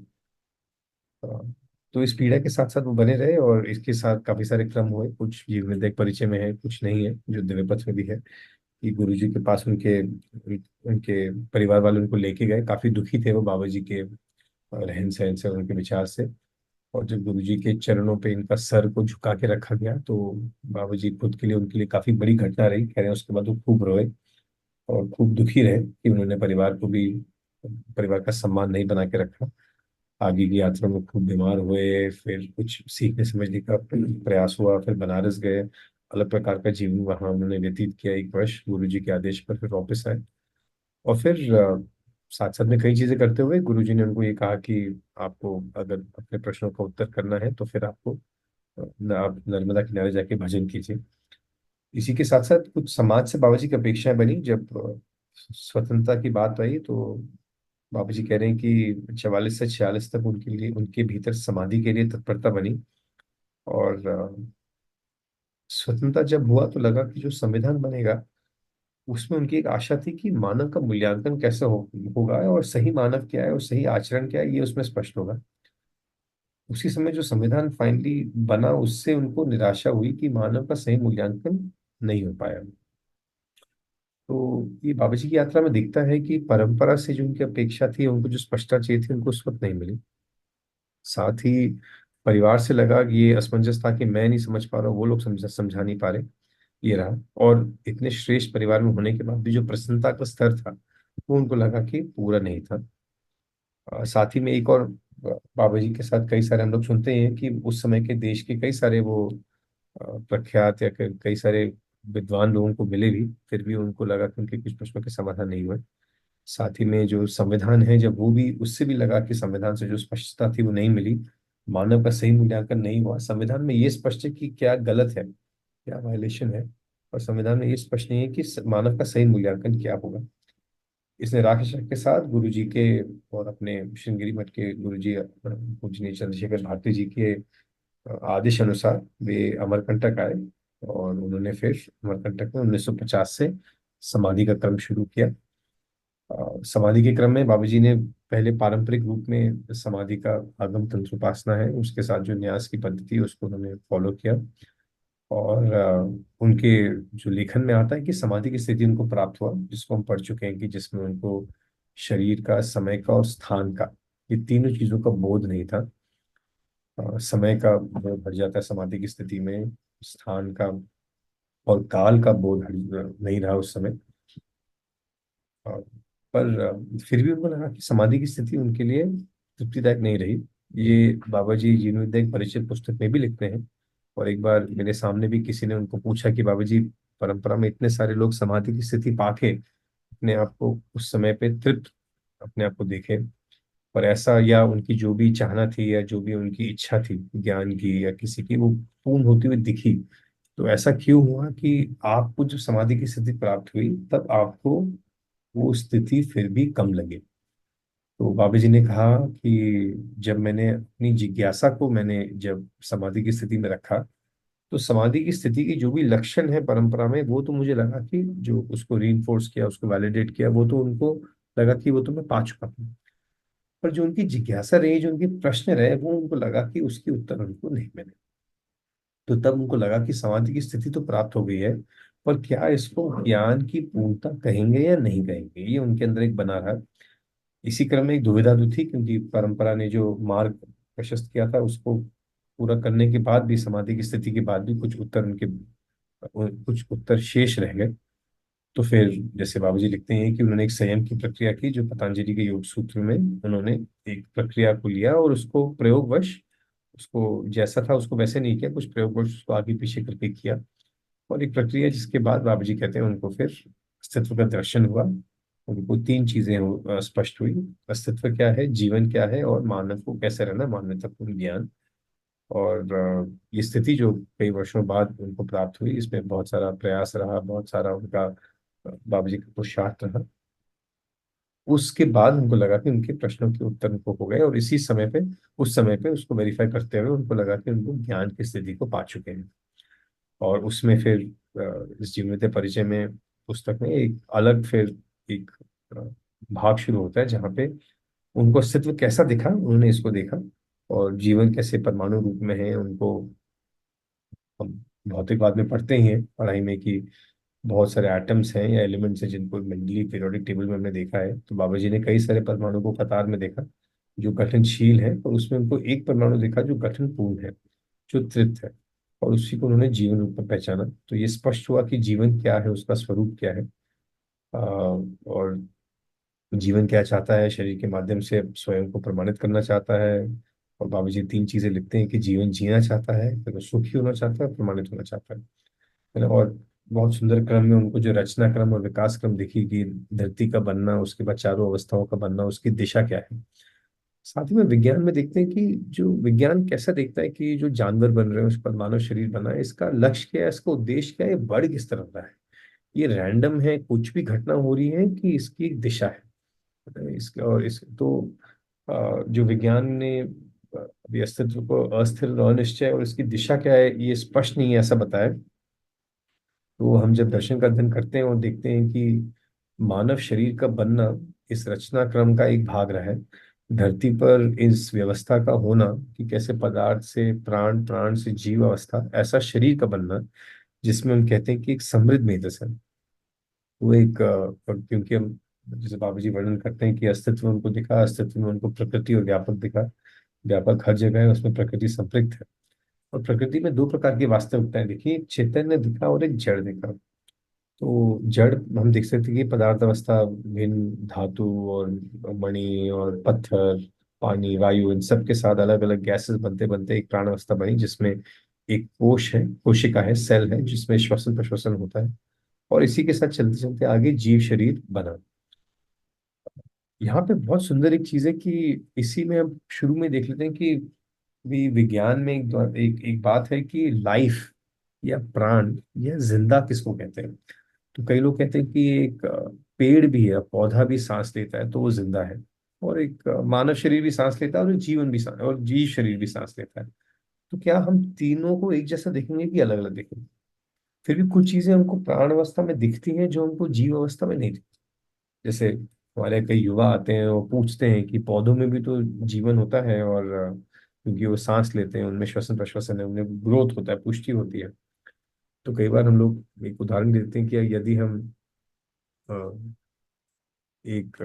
अ, तो इस पीड़ा के साथ साथ वो बने रहे, और इसके साथ काफी सारे क्रम हुए, कुछ जीव विद्या परिचय में है, कुछ नहीं है, जो दिव्य पथ में भी है। कि गुरु जी के पास उनके उनके परिवार वाले उनको लेके गए, काफी दुखी थे वो बाबा जी के रहन सहन से, उनके विचार से। और जब गुरु जी के चरणों पे इनका सर को झुका के रखा गया, तो बाबा जी खुद के लिए, उनके लिए काफी बड़ी घटना रही, कह रहे हैं। उसके बाद वो खूब रोए और खूब दुखी रहे कि उन्होंने परिवार को भी, परिवार का सम्मान नहीं बना के रखा। आगे की यात्रा में खूब बीमार हुए, फिर कुछ सीखने समझने का प्रयास हुआ, फिर बनारस गए। अलग प्रकार का जीवन वहाँ उन्होंने व्यतीत किया, 1 वर्ष गुरु जी के आदेश पर, फिर वापस आए। और फिर साथ साथ में कई चीजें करते हुए गुरु जी ने उनको ये कहा कि आपको अगर अपने प्रश्नों का उत्तर करना है, तो फिर आपको आप नर्मदा किनारे जाके भजन कीजिए। इसी के साथ साथ कुछ समाज से बाबा जी की अपेक्षाएं बनी। जब स्वतंत्रता की बात आई, तो बाबा जी कह रहे हैं कि 44 से 46 तक उनके लिए, उनके भीतर समाधि के लिए तत्परता बनी। और स्वतंत्रता जब हुआ तो लगा कि जो संविधान बनेगा, उसमें उनकी एक आशा थी कि मानव का मूल्यांकन कैसे होगा, और सही मानव क्या है और सही आचरण क्या है, ये उसमें स्पष्ट होगा। उसी समय जो संविधान फाइनली बना, उससे उनको निराशा हुई कि मानव का सही मूल्यांकन नहीं हो पाया। तो ये बाबा जी की यात्रा में दिखता है कि परंपरा से जो उनकी अपेक्षा थी, उनको जो स्पष्टता चाहिए थी, उनको उस वक्त नहीं मिली। साथ ही परिवार से लगा कि ये असमंजस था कि मैं नहीं समझ पा रहा हूँ, वो लोग समझा नहीं पा रहे, ये रहा। और इतने श्रेष्ठ परिवार में होने के बाद भी जो प्रसन्नता का स्तर था, वो उनको लगा कि पूरा नहीं था। साथ ही में एक और, बाबा जी के साथ कई सारे हम लोग सुनते हैं कि उस समय के देश के कई सारे वो प्रख्यात या कई सारे विद्वान लोगों को मिले भी, फिर भी उनको लगा कि उनके कुछ प्रश्नों के समाधान नहीं हुए। साथ ही में जो संविधान है, जब वो भी, उससे भी लगा कि संविधान से जो स्पष्टता थी वो नहीं मिली, मानव का सही मूल्यांकन नहीं हुआ। संविधान में ये स्पष्ट है कि क्या गलत है, क्या वायलेशन है, और संविधान में ये स्पष्ट नहीं है कि मानव का सही मूल्यांकन क्या होगा। इसने राकेश के साथ गुरु जी के और अपने श्रृंगेरी मठ के गुरु जी पूजनीय चंद्रशेखर भारती जी के आदेश अनुसार वे अमरकंटक आए। और उन्होंने फिर अमरकंटक में 1950 से समाधि का क्रम शुरू किया। समाधि के क्रम में बाबा जी ने पहले पारंपरिक रूप में समाधि का आगम तंत्र उपासना है, उसके साथ जो न्यास की पद्धति है उसको उन्होंने फॉलो किया। और उनके जो लेखन में आता है कि समाधि की स्थिति उनको प्राप्त हुआ, जिसको हम पढ़ चुके हैं, कि जिसमें उनको शरीर का, समय का और स्थान का, ये तीनों चीजों का बोध नहीं था। समय का बोध हट जाता है समाधि की स्थिति में, स्थान का और काल का बोध नहीं रहा उस समय। अ, पर फिर भी उनको लगा कि समाधि की स्थिति उनके लिए तृप्तिदायक नहीं रही। ये बाबा जी जीवनोदय एक परिचय पुस्तक में भी लिखते हैं। और एक बार मेरे सामने भी किसी ने उनको पूछा कि बाबा जी, परंपरा में इतने सारे लोग समाधि की स्थिति पाके अपने आप को उस समय पे तृप्त अपने आप को देखे, पर ऐसा, या उनकी जो भी चाहना थी या जो भी उनकी इच्छा थी ज्ञान की या किसी की, वो पूर्ण होती हुई दिखी, तो ऐसा क्यों हुआ कि आपको जब समाधि की स्थिति प्राप्त हुई तब आपको वो स्थिति फिर भी कम लगे? तो बाबा जी ने कहा कि जब मैंने अपनी जिज्ञासा को मैंने जब समाधि की स्थिति में रखा, तो समाधि की स्थिति की जो भी लक्षण है परंपरा में, वो तो मुझे लगा कि जो उसको रीइंफोर्स किया, उसको वैलिडेट किया, वो तो उनको लगा कि वो तो मैं पा चुका हूँ। पर जो उनकी जिज्ञासा रही, जो उनके प्रश्न रहे, वो उनको लगा कि उसके उत्तर उनको नहीं मिले। तो तब उनको लगा कि समाधि की स्थिति तो प्राप्त हो गई है, पर क्या इसको ज्ञान की पूर्णता कहेंगे या नहीं कहेंगे, ये उनके अंदर एक बना रहा। इसी क्रम में एक दुविधा तो थी, क्योंकि परंपरा ने जो मार्ग प्रशस्त किया था उसको पूरा करने के बाद भी, समाधि की स्थिति के बाद भी कुछ उत्तर शेष रह गए। तो फिर जैसे बाबूजी लिखते हैं कि उन्होंने एक संयम की प्रक्रिया की, जो पतंजलि के योग सूत्र में उन्होंने एक प्रक्रिया को लिया और उसको प्रयोगवश, उसको जैसा था उसको वैसे नहीं किया, कुछ प्रयोगवश उसको आगे पीछे करके किया। और एक प्रक्रिया जिसके बाद बाबूजी कहते हैं उनको फिर अस्तित्व का दर्शन हुआ। उनको तीन चीजें स्पष्ट हुई: अस्तित्व क्या है, जीवन क्या है, और मानव को कैसे रहना, मानवतापूर्ण ज्ञान। और ये स्थिति जो कई वर्षों बाद उनको प्राप्त हुई, इसमें बहुत सारा प्रयास रहा, बहुत सारा उनका बाबूजी का पुरुषार्थ रहा। उसके बाद उनको लगा कि उनके प्रश्नों के उत्तर उनको हो गए, और इसी समय पे, उस समय पे उसको वेरीफाई करते हुए उनको लगा कि उनको ज्ञान की स्थिति को पा चुके हैं। और उसमें फिर इस जीवनोदय परिचय में, पुस्तक में एक अलग फिर एक अ, भाग शुरू होता है, जहाँ पे उनको अस्तित्व कैसा दिखा, उन्होंने इसको देखा। और जीवन कैसे परमाणु रूप में है, उनको हम भौतिकवाद में पढ़ते ही हैं पढ़ाई में कि बहुत सारे एटम्स हैं या एलिमेंट्स हैं जिनको मेंडली पीरियोडिक टेबल में हमने देखा है। तो बाबा जी ने कई सारे परमाणु को कतार में देखा जो गठनशील है, और उसमें उनको एक परमाणु देखा जो गठनपूर्ण है, जो तृप्त है, और उसी को उन्होंने जीवन रूप में पहचाना। तो ये स्पष्ट हुआ कि जीवन क्या है, उसका स्वरूप क्या है, और जीवन क्या चाहता है, शरीर के माध्यम से स्वयं को प्रमाणित करना चाहता है। और बाबा जी तीन चीजें लिखते हैं कि जीवन जीना चाहता है, फिर वो सुखी होना चाहता है, प्रमाणित होना चाहता है ना। और बहुत सुंदर क्रम में उनको जो रचना क्रम और विकास क्रम देखी कि धरती का बनना, उसके बाद चारों अवस्थाओं का बनना, उसकी दिशा क्या है। साथ ही में विज्ञान में देखते हैं कि जो विज्ञान कैसा देखता है कि जो जानवर बन रहे हैं, उस पर मानव शरीर बना है, इसका लक्ष्य क्या है, इसका उद्देश्य क्या है, ये बढ़ किस तरफ रहा है, ये रैंडम है, कुछ भी घटना हो रही है, कि इसकी एक दिशा है इसके। और इस तो जो विज्ञान ने अभी अस्तित्व को अस्थिर और अनिश्चय और इसकी दिशा क्या है ये स्पष्ट नहीं है, ऐसा बताया। तो हम जब दर्शन का अध्ययन करते हैं और देखते हैं कि मानव शरीर का बनना इस रचना क्रम का एक भाग रहा है, धरती पर इस व्यवस्था का होना कि कैसे पदार्थ से प्राण, प्राण से जीव अवस्था, ऐसा शरीर का बनना जिसमें हम कहते हैं कि एक समृद्ध मेधस है। वो एक और क्योंकि हम जैसे बाबा जी वर्णन करते हैं कि अस्तित्व में उनको दिखा, अस्तित्व में उनको प्रकृति और व्यापक दिखा। व्यापक हर जगह है, उसमें प्रकृति संपृक्त है। और प्रकृति में दो प्रकार की वास्तविकताएं दिखी, एक चैतन्य दिखा और एक जड़ दिखा। तो जड़ हम देख सकते हैं कि पदार्थ अवस्था भिन्न धातु और मणि और पत्थर, पानी, वायु, इन सब के साथ अलग अलग गैसेस बनते बनते एक प्राण अवस्था बनी, जिसमें एक कोश है, कोशिका है, सेल है, जिसमें श्वसन प्रश्वसन होता है। और इसी के साथ चलते चलते आगे जीव शरीर बना। यहाँ पे बहुत सुंदर एक चीज है कि इसी में हम शुरू में देख लेते हैं कि भी विज्ञान में एक बात है कि लाइफ या प्राण या जिंदा किसको कहते हैं। तो कई लोग कहते हैं कि एक पेड़ भी है, पौधा भी सांस लेता है तो वो जिंदा है, और एक मानव शरीर भी सांस लेता है, और जीवन भी सांस, और जीव शरीर भी सांस लेता है। तो क्या हम तीनों को एक जैसा देखेंगे कि अलग अलग देखेंगे? फिर भी कुछ चीजें हमको प्राण अवस्था में दिखती हैं जो हमको जीव अवस्था में नहीं दिखती। जैसे हमारे कई युवा आते हैं, वो पूछते हैं कि पौधों में भी तो जीवन होता है, और क्योंकि वो सांस लेते हैं, उनमें श्वसन प्रश्वसन है, उनमें ग्रोथ होता है, पुष्टि होती है। तो कई बार हम लोग एक उदाहरण देते हैं कि यदि हम अ, एक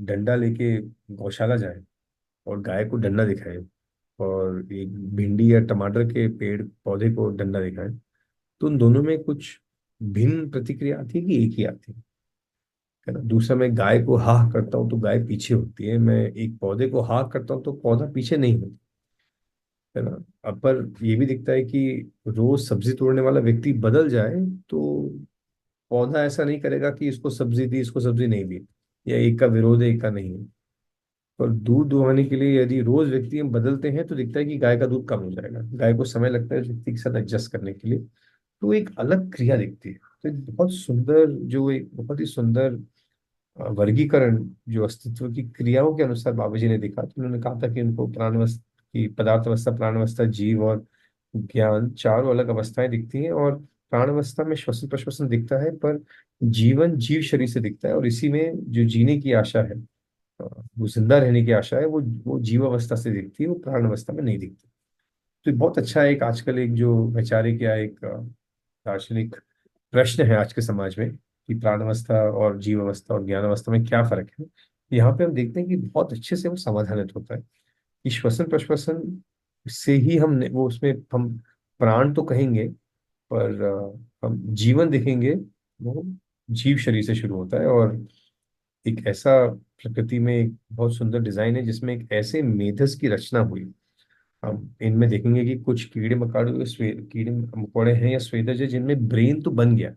डंडा लेके गौशाला जाए और गाय को डंडा दिखाएं, और एक भिंडी या टमाटर के पेड़ पौधे को डंडा दिखाएं, तो उन दोनों में कुछ भिन्न प्रतिक्रिया आती है कि एक ही आती है ना। दूसरा, मैं गाय को हाँ करता हूँ तो गाय पीछे होती है, मैं एक पौधे को हाँ करता हूँ तो पौधा पीछे नहीं होता है ना। अब पर ये भी दिखता है कि रोज सब्जी तोड़ने वाला व्यक्ति बदल जाए तो पौधा ऐसा नहीं करेगा कि इसको सब्जी दी, इसको सब्जी नहीं दी, या एक का विरोध है एक का नहीं है। पर दूध दुहाने के लिए यदि रोज व्यक्ति हम बदलते हैं तो दिखता है कि गाय का दूध कम हो जाएगा, गाय को समय लगता है उस व्यक्ति के साथ एडजस्ट करने के लिए। तो एक अलग क्रिया दिखती है। तो एक बहुत सुंदर, जो एक बहुत ही सुंदर वर्गीकरण जो अस्तित्व की क्रियाओं के अनुसार बाबा जी ने देखा। तो उन्होंने कहा था कि उनको प्राणावस्था की, पदार्थ अवस्था, प्राणावस्था, जीव और ज्ञान, चारों अलग अवस्थाएं दिखती हैं। और प्राणावस्था में श्वसन प्रश्वसन दिखता है, पर जीवन जीव शरीर से दिखता है, और इसी में जो जीने की आशा है, वो जिंदा रहने की आशा है, वो जीव अवस्था से दिखती है, वो प्राण अवस्था में नहीं दिखती। तो ये बहुत अच्छा है। एक आजकल एक जो वैचारिक या एक दार्शनिक प्रश्न है आज के समाज में कि प्राण अवस्था और जीव अवस्था और ज्ञान अवस्था में क्या फर्क है। यहाँ पे हम देखते हैं कि बहुत अच्छे से वो समाधानित होता है कि श्वसन प्रश्वसन से ही वो उसमें हम प्राण तो कहेंगे, पर हम जीवन देखेंगे, वो जीव शरीर से शुरू होता है। और एक ऐसा प्रकृति में एक बहुत सुंदर डिजाइन है जिसमें एक ऐसे मेधस की रचना हुई। हम इनमें देखेंगे कि कुछ कीड़े मकोड़े हैं या स्वेदज है जिनमें ब्रेन तो बन गया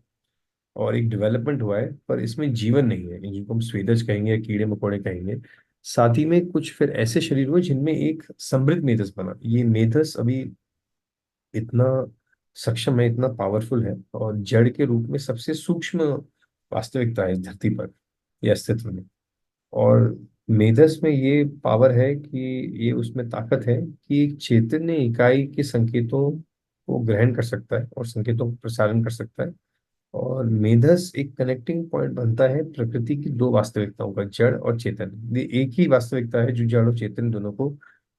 और एक डेवलपमेंट हुआ है, पर इसमें जीवन नहीं है, जिनको हम स्वेदज कहेंगे या कीड़े मकोड़े कहेंगे। साथ ही में कुछ फिर ऐसे शरीर हुए जिनमें एक समृद्ध मेधस बना। ये मेधस अभी इतना सक्षम है, इतना पावरफुल है, और जड़ के रूप में सबसे सूक्ष्म वास्तविकता है इस धरती पर, यह अस्तित्व में। और मेधस में ये पावर है कि ये उसमें ताकत है कि एक चैतन्य इकाई के संकेतों को ग्रहण कर सकता है और संकेतों का प्रसारण कर सकता है। और मेधस एक कनेक्टिंग पॉइंट बनता है प्रकृति की दो वास्तविकताओं का, जड़ और चेतन। ये एक ही वास्तविकता है जो जड़ और चेतन दोनों को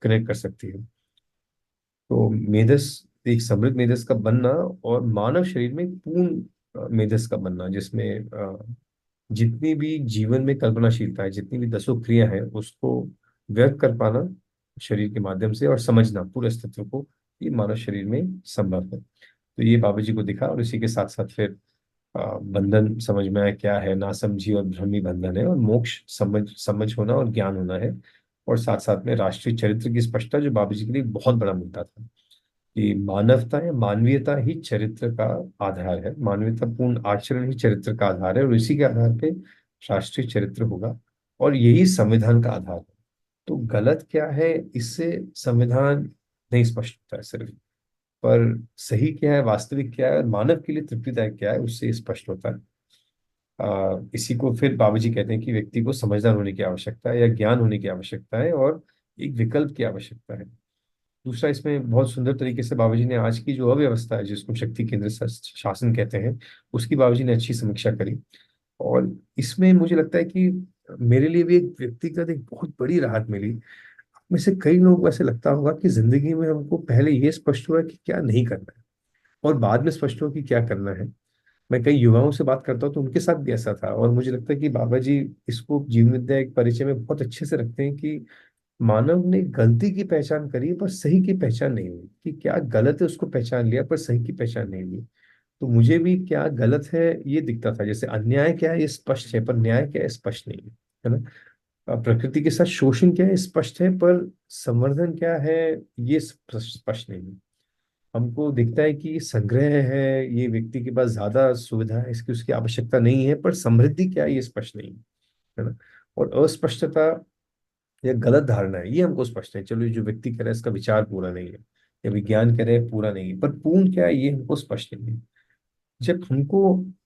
कनेक्ट कर सकती है। तो मेधस, एक समृद्ध मेधस का बनना, और मानव शरीर में पूर्ण मेधस का बनना, जिसमें जितनी भी जीवन में कल्पनाशीलता है, जितनी भी दसों क्रिया है, उसको व्यक्त कर पाना शरीर के माध्यम से और समझना पूरे अस्तित्व को, ये मानव शरीर में संभव है। तो ये बाबा जी को दिखा, और इसी के साथ साथ फिर बंधन समझ में आया क्या है, नासमझी और भ्रमी बंधन है, और मोक्ष समझ समझ होना और ज्ञान होना है। और साथ साथ में राष्ट्रीय चरित्र की स्पष्टता, जो बाबा जी के लिए बहुत बड़ा मुद्दा था कि मानवता या मानवीयता ही चरित्र का आधार है, मानवीयता पूर्ण आचरण ही चरित्र का आधार है, और इसी के आधार पे राष्ट्रीय चरित्र होगा, और यही संविधान का आधार है। तो गलत क्या है, इससे संविधान नहीं स्पष्ट होता है सिर्फ, पर सही क्या है, वास्तविक क्या है, मानव के लिए तृप्तिदायक क्या है, उससे स्पष्ट होता है। इसी को फिर बाबा जी कहते हैं कि व्यक्ति को समझदार होने की आवश्यकता है, या ज्ञान होने की आवश्यकता है, और एक विकल्प की आवश्यकता है। दूसरा, इसमें बहुत सुंदर तरीके से बाबा जी ने आज की जो अव्यवस्था है, जिसको शक्ति केंद्र शासन कहते हैं, उसकी बाबा जी ने अच्छी समीक्षा करी। और इसमें मुझे लगता है कि मेरे लिए भी एक व्यक्तिगत एक बहुत बड़ी राहत मिली। में से कई लोगों को ऐसे लगता होगा कि जिंदगी में हमको पहले ये स्पष्ट हुआ कि क्या नहीं करना है, और बाद में स्पष्ट हुआ कि क्या करना है। मैं कई युवाओं से बात करता हूँ तो उनके साथ भी ऐसा था, और मुझे लगता है कि बाबा जी इसको जीवन विद्या एक परिचय में बहुत अच्छे से रखते हैं कि मानव ने गलती की पहचान करी पर सही की पहचान नहीं हुई, कि क्या गलत है उसको पहचान लिया पर सही की पहचान नहीं हुई। तो मुझे भी क्या गलत है ये दिखता था, जैसे अन्याय क्या है ये स्पष्ट है, पर न्याय क्या है स्पष्ट नहीं है ना। प्रकृति के साथ शोषण क्या है स्पष्ट है, पर संवर्धन क्या है ये स्पष्ट नहीं है। हमको दिखता है कि संग्रह है, ये व्यक्ति के पास ज्यादा सुविधा है, इसकी उसकी आवश्यकता नहीं है, पर समृद्धि क्या है ये स्पष्ट नहीं है ना। और अस्पष्टता या गलत धारणा है ये हमको स्पष्ट है, चलो ये जो व्यक्ति कह रहा है इसका विचार पूरा नहीं है, या विज्ञान कह रहा है पूरा नहीं है, पर पूर्ण क्या है ये हमको स्पष्ट नहीं है। जब हमको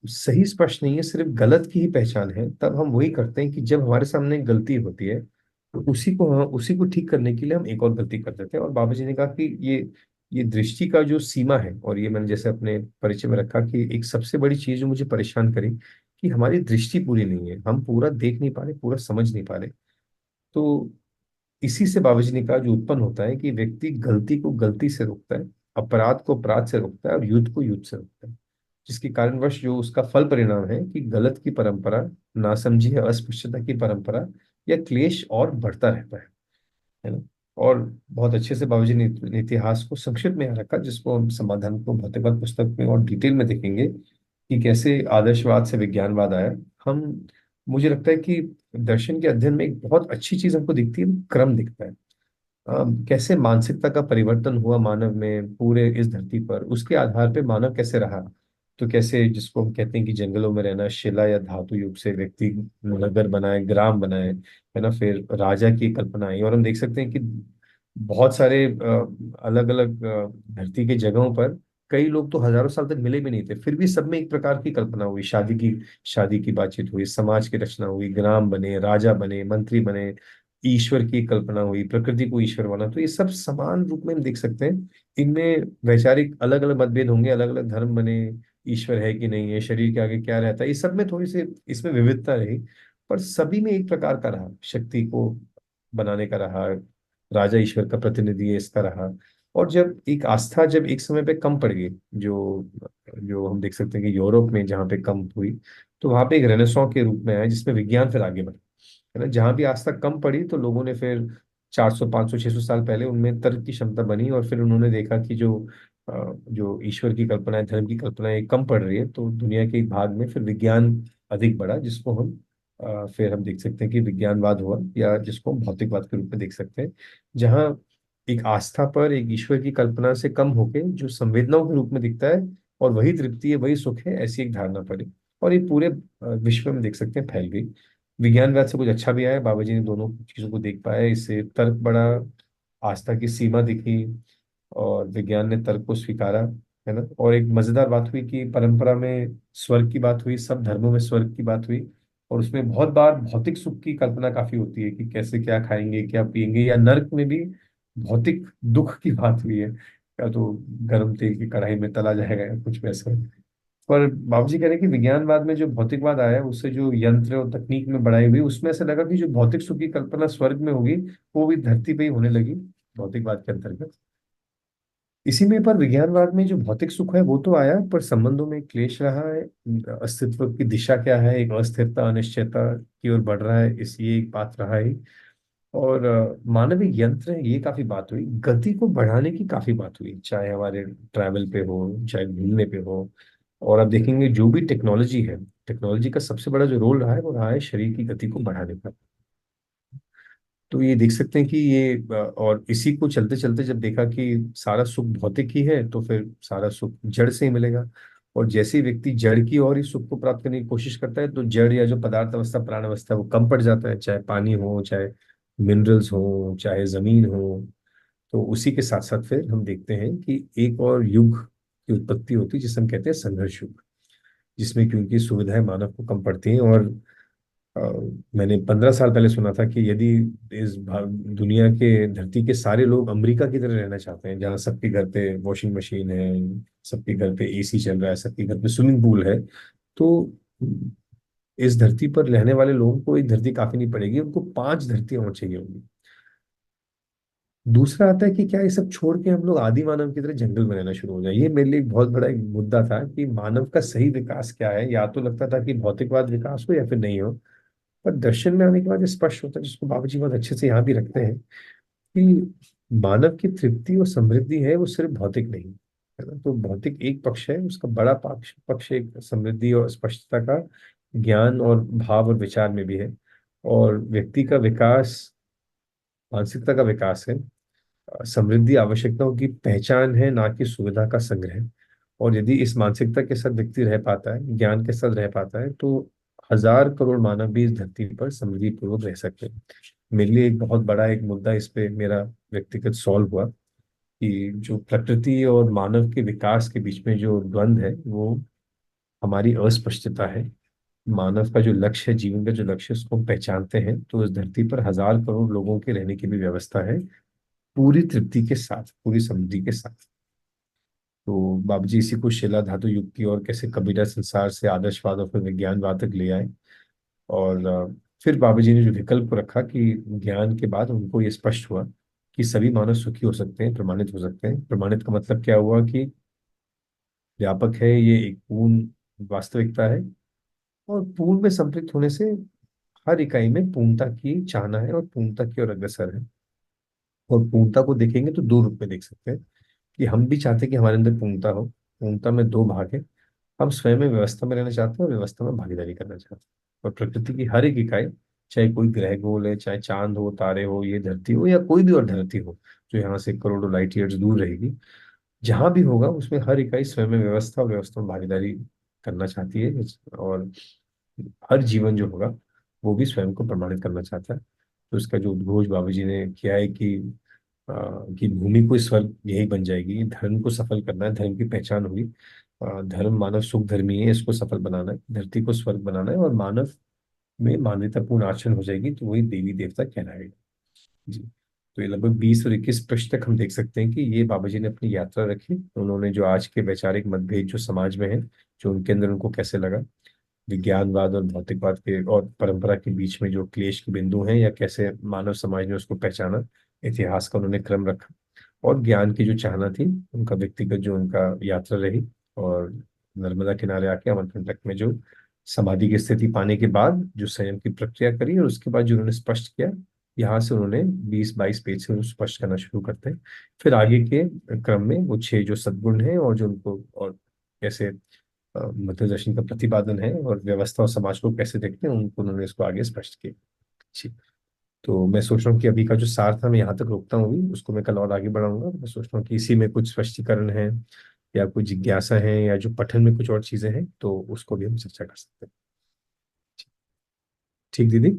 सही स्पष्ट नहीं है, सिर्फ गलत की ही पहचान है, तब हम वही करते हैं कि जब हमारे सामने एक गलती होती है तो उसी को ठीक करने के लिए हम एक और गलती कर देते हैं। और बाबा जी ने कहा कि ये दृष्टि का जो सीमा है, और ये मैंने जैसे अपने परिचय में रखा कि एक सबसे बड़ी चीज जो मुझे परेशान करी कि हमारी दृष्टि पूरी नहीं है, हम पूरा देख नहीं पा रहे, पूरा समझ नहीं पा रहे। तो इसी से बाबा जी ने कहा जो उत्पन्न होता है कि व्यक्ति गलती को गलती से रोकता है, अपराध को अपराध से रोकता है और युद्ध को युद्ध से रोकता है, जिसके कारणवश जो उसका फल परिणाम है कि गलत की परंपरा, नासमझी या अस्पृश्यता की परंपरा या क्लेश और बढ़ता रहता है ना। और बहुत अच्छे से बाबूजी ने इतिहास को संक्षिप्त में यहाँ रखा, जिसको हम समाधान को भौतिकवाद पुस्तक में और डिटेल में देखेंगे कि कैसे आदर्शवाद से विज्ञानवाद आया। हम मुझे लगता है कि दर्शन के अध्ययन में एक बहुत अच्छी चीज हमको दिखती है, क्रम दिखता है। कैसे मानसिकता का परिवर्तन हुआ मानव में पूरे इस धरती पर, उसके आधार पे मानव कैसे रहा। तो कैसे जिसको हम कहते हैं कि जंगलों में रहना, शिला या धातु युग से व्यक्ति नगर बनाए, ग्राम बनाए, है ना, फिर राजा की कल्पना आई। और हम देख सकते हैं कि बहुत सारे अलग अलग धरती के जगहों पर कई लोग तो हजारों साल तक मिले भी नहीं थे, फिर भी सब में एक प्रकार की कल्पना हुई, शादी की बातचीत हुई, समाज की रचना हुई, ग्राम बने, राजा बने, मंत्री बने, ईश्वर की कल्पना हुई, प्रकृति को ईश्वर बना। तो ये सब समान रूप में हम देख सकते हैं। इनमें वैचारिक अलग अलग मतभेद होंगे, अलग अलग धर्म बने, ईश्वर है कि नहीं है, शरीर के आगे क्या रहता है, ये सब में थोड़ी सी इसमें विविधता रही, पर सभी में एक प्रकार का रहा, शक्ति को बनाने का रहा, राजा ईश्वर का प्रतिनिधि है इसका रहा। और जब एक आस्था जब एक समय पे कम पड़ गई, जो जो हम देख सकते हैं कि यूरोप में जहाँ पे कम हुई, तो वहां पे एक रेनेसां के रूप में आया जिसमें विज्ञान फिर आगे बढ़ा, है ना। जहां भी आस्था कम पड़ी तो लोगों ने फिर 400 500 600 साल पहले उनमें तर्क की क्षमता बनी, और फिर उन्होंने देखा कि जो ईश्वर की कल्पना है, धर्म की कल्पना है, कम पड़ रही है, तो दुनिया के एक भाग में फिर विज्ञान अधिक बढ़ा, जिसको हम फिर हम देख सकते हैं कि विज्ञानवाद हुआ, या जिसको हम भौतिकवाद के रूप में देख सकते हैं, जहाँ एक आस्था पर एक ईश्वर की कल्पना से कम होके जो संवेदनाओं के रूप में दिखता है, और वही तृप्ति है, वही सुख है, ऐसी एक धारणा पड़ी। और ये पूरे विश्व में देख सकते हैं फैल गई। विज्ञानवाद से कुछ अच्छा भी आया, बाबा जी ने दोनों चीजों को देख पाया, इससे तर्क बढ़ा, आस्था की सीमा दिखी, और विज्ञान ने तर्क को स्वीकारा, है ना। और एक मजेदार बात हुई कि परंपरा में स्वर्ग की बात हुई, सब धर्मों में स्वर्ग की बात हुई, और उसमें बहुत बार भौतिक सुख की कल्पना काफी होती है कि कैसे क्या खाएंगे क्या पिएंगे, या नर्क में भी भौतिक दुख की बात हुई है, या तो गर्म तेल की कढ़ाई में तला जाएगा या कुछ वैसा। पर बाबूजी कह रहे हैं कि विज्ञानवाद में जो भौतिकवाद आया है, उससे जो यंत्र और तकनीक में बढ़ाई हुई, उसमें ऐसा लगा कि जो भौतिक सुख की कल्पना स्वर्ग में होगी, वो भी धरती पे ही होने लगी भौतिकवाद के अंतर्गत। इसी में पर विज्ञानवाद में जो भौतिक सुख है वो तो आया, पर संबंधों में क्लेश रहा है, अस्तित्व की दिशा क्या है, एक अस्थिरता अनिश्चयता की ओर बढ़ रहा है, इस ये एक बात रहा है। और मानविक यंत्र है, ये काफी बात हुई, गति को बढ़ाने की काफी बात हुई, चाहे हमारे ट्रैवल पे हो, चाहे घूमने पे हो। और आप देखेंगे जो भी टेक्नोलॉजी है, टेक्नोलॉजी का सबसे बड़ा जो रोल रहा है वो रहा है शरीर की गति को बढ़ाने का। तो ये देख सकते हैं कि ये और इसी को चलते चलते जब देखा कि सारा सुख भौतिक ही है, तो फिर सारा सुख जड़ से ही मिलेगा। और जैसे ही व्यक्ति जड़ की और ही सुख को प्राप्त करने की कोशिश करता है, तो जड़ या जो पदार्थ अवस्था प्राण अवस्था है वो कम पड़ जाता है, चाहे पानी हो, चाहे मिनरल्स हो, चाहे जमीन हो। तो उसी के साथ साथ फिर हम देखते हैं कि एक और युग की उत्पत्ति होती है जिसे हम कहते हैं संघर्ष युग, जिसमें क्योंकि सुविधाएं मानव को कम पड़ती हैं। और अ, मैंने 15 साल पहले सुना था कि यदि दुनिया के धरती के सारे लोग अमेरिका की तरह रहना चाहते हैं, जहाँ सबके घर पे वॉशिंग मशीन है, सबके घर पे एसी चल रहा है, सबके घर पे स्विमिंग पूल है, तो इस धरती पर रहने वाले लोगों को एक धरती काफी नहीं पड़ेगी, उनको 5 धरतियां और चाहिए होंगी। दूसरा आता है कि क्या ये सब छोड़ के हम लोग आदि मानव की तरह जंगल में रहना शुरू हो जाए। ये मेरे लिए एक बहुत बड़ा एक मुद्दा था कि मानव का सही विकास क्या है। या तो लगता था कि भौतिकवाद विकास हो या फिर नहीं हो, पर दर्शन में आने के बाद ये स्पष्ट होता है, जिसको बाबा जी बहुत अच्छे से यहाँ भी रखते हैं, कि मानव की तृप्ति और समृद्धि है वो सिर्फ भौतिक नहीं है ना। तो भौतिक एक पक्ष है, उसका बड़ा पक्ष पक्ष एक समृद्धि और स्पष्टता का ज्ञान और भाव और विचार में भी है। और व्यक्ति का विकास मानसिकता का विकास है, समृद्धि आवश्यकताओं की पहचान है, ना कि सुविधा का संग्रह। और यदि इस मानसिकता के साथ व्यक्ति रह पाता है, ज्ञान के साथ रह पाता है, तो 1000 करोड़ मानव भी इस धरती पर समृद्धि पूर्वक रह सकते हैं। मेरे लिए एक बहुत बड़ा एक मुद्दा इस पे मेरा व्यक्तिगत सॉल्व हुआ कि जो प्रकृति और मानव के विकास के बीच में जो द्वंद्व है, वो हमारी अस्पष्टता है। मानव का जो लक्ष्य है, जीवन का जो लक्ष्य है, उसको हम पहचानते हैं, तो इस धरती पर 1000 करोड़ लोगों के रहने की भी व्यवस्था है, पूरी तृप्ति के साथ, पूरी समृद्धि के साथ। तो बाबू जी इसी को शिला धातु युग की और कैसे कबीरा संसार से आदर्शवाद और फिर विज्ञानवाद तक ले आए। और फिर बाबू जी ने जो विकल्प को रखा कि ज्ञान के बाद उनको ये स्पष्ट हुआ कि सभी मानव सुखी हो सकते हैं, प्रमाणित हो सकते हैं। प्रमाणित का मतलब क्या हुआ कि व्यापक है, ये एक पूर्ण वास्तविकता है, और पूर्ण में संपृक्त होने से हर इकाई में पूर्णता की चाहना है और पूर्णता की ओर अग्रसर है। और पूर्णता को देखेंगे तो दो रूप में देख सकते हैं कि हम भी चाहते हैं कि हमारे अंदर पूर्णता हो। पूर्णता में दो भाग है। हम स्वयं में व्यवस्था में रहना चाहते हैं और व्यवस्था में भागीदारी करना चाहते हैं। और प्रकृति की हर एक इकाई, चाहे कोई ग्रह गोल है, चाहे चांद हो, तारे हो, ये धरती हो, या कोई भी और धरती हो जो यहाँ से करोड़ों लाइट ईयर्स दूर रहेगी, जहां भी होगा उसमें हर इकाई स्वयं में व्यवस्था और व्यवस्था में भागीदारी करना चाहती है। और हर जीवन जो होगा वो भी स्वयं को प्रमाणित करना चाहता है। तो इसका जो उद्घोष बाबू जी ने किया है कि भूमि को स्वर्ग यही बन जाएगी, धर्म को सफल करना है, धर्म की पहचान हुई। धर्म मानव सुख धर्मी है, इसको सफल बनाना है, धरती को स्वर्ग बनाना है, और मानव में मानवतापूर्ण आचरण हो जाएगी तो वही देवी देवता कहलाएगा। जी। तो ये लगभग 20 और 21 पृष्ठ तक हम देख सकते हैं कि ये बाबा जी ने अपनी यात्रा रखी। उन्होंने जो आज के वैचारिक मतभेद जो समाज में है, जो उनके अंदर उनको कैसे लगा, विज्ञानवाद और भौतिकवाद के और परंपरा के बीच में जो क्लेश के बिंदु हैं, या कैसे मानव समाज ने उसको पहचाना, इतिहास का उन्होंने क्रम रखा। और ज्ञान की जो चाहना थी, उनका व्यक्तिगत जो उनका यात्रा रही, और नर्मदा किनारे आके अमरकंटक में जो समाधि की स्थिति पाने के बाद जो संयम की प्रक्रिया करी, और उसके बाद जो उन्होंने स्पष्ट किया, यहाँ से उन्होंने 20-22 पेज से स्पष्ट करना शुरू करते हैं। फिर आगे के क्रम में वो 6 जो सद्गुण हैं, और जो उनको और कैसे मध्य दर्शन का प्रतिपादन है, और व्यवस्था और समाज को कैसे देखते हैं, उनको उन्होंने इसको आगे स्पष्ट किया। जी। तो मैं सोच रहा हूँ कि अभी का जो सार था मैं यहाँ तक रोकता हूँ, अभी उसको मैं कल और आगे बढ़ाऊंगा। मैं सोच रहा हूँ कि इसी में कुछ स्पष्टीकरण है, या कुछ जिज्ञासा है, या जो पठन में कुछ और चीजें हैं, तो उसको भी हम चर्चा कर सकते हैं। ठीक दीदी।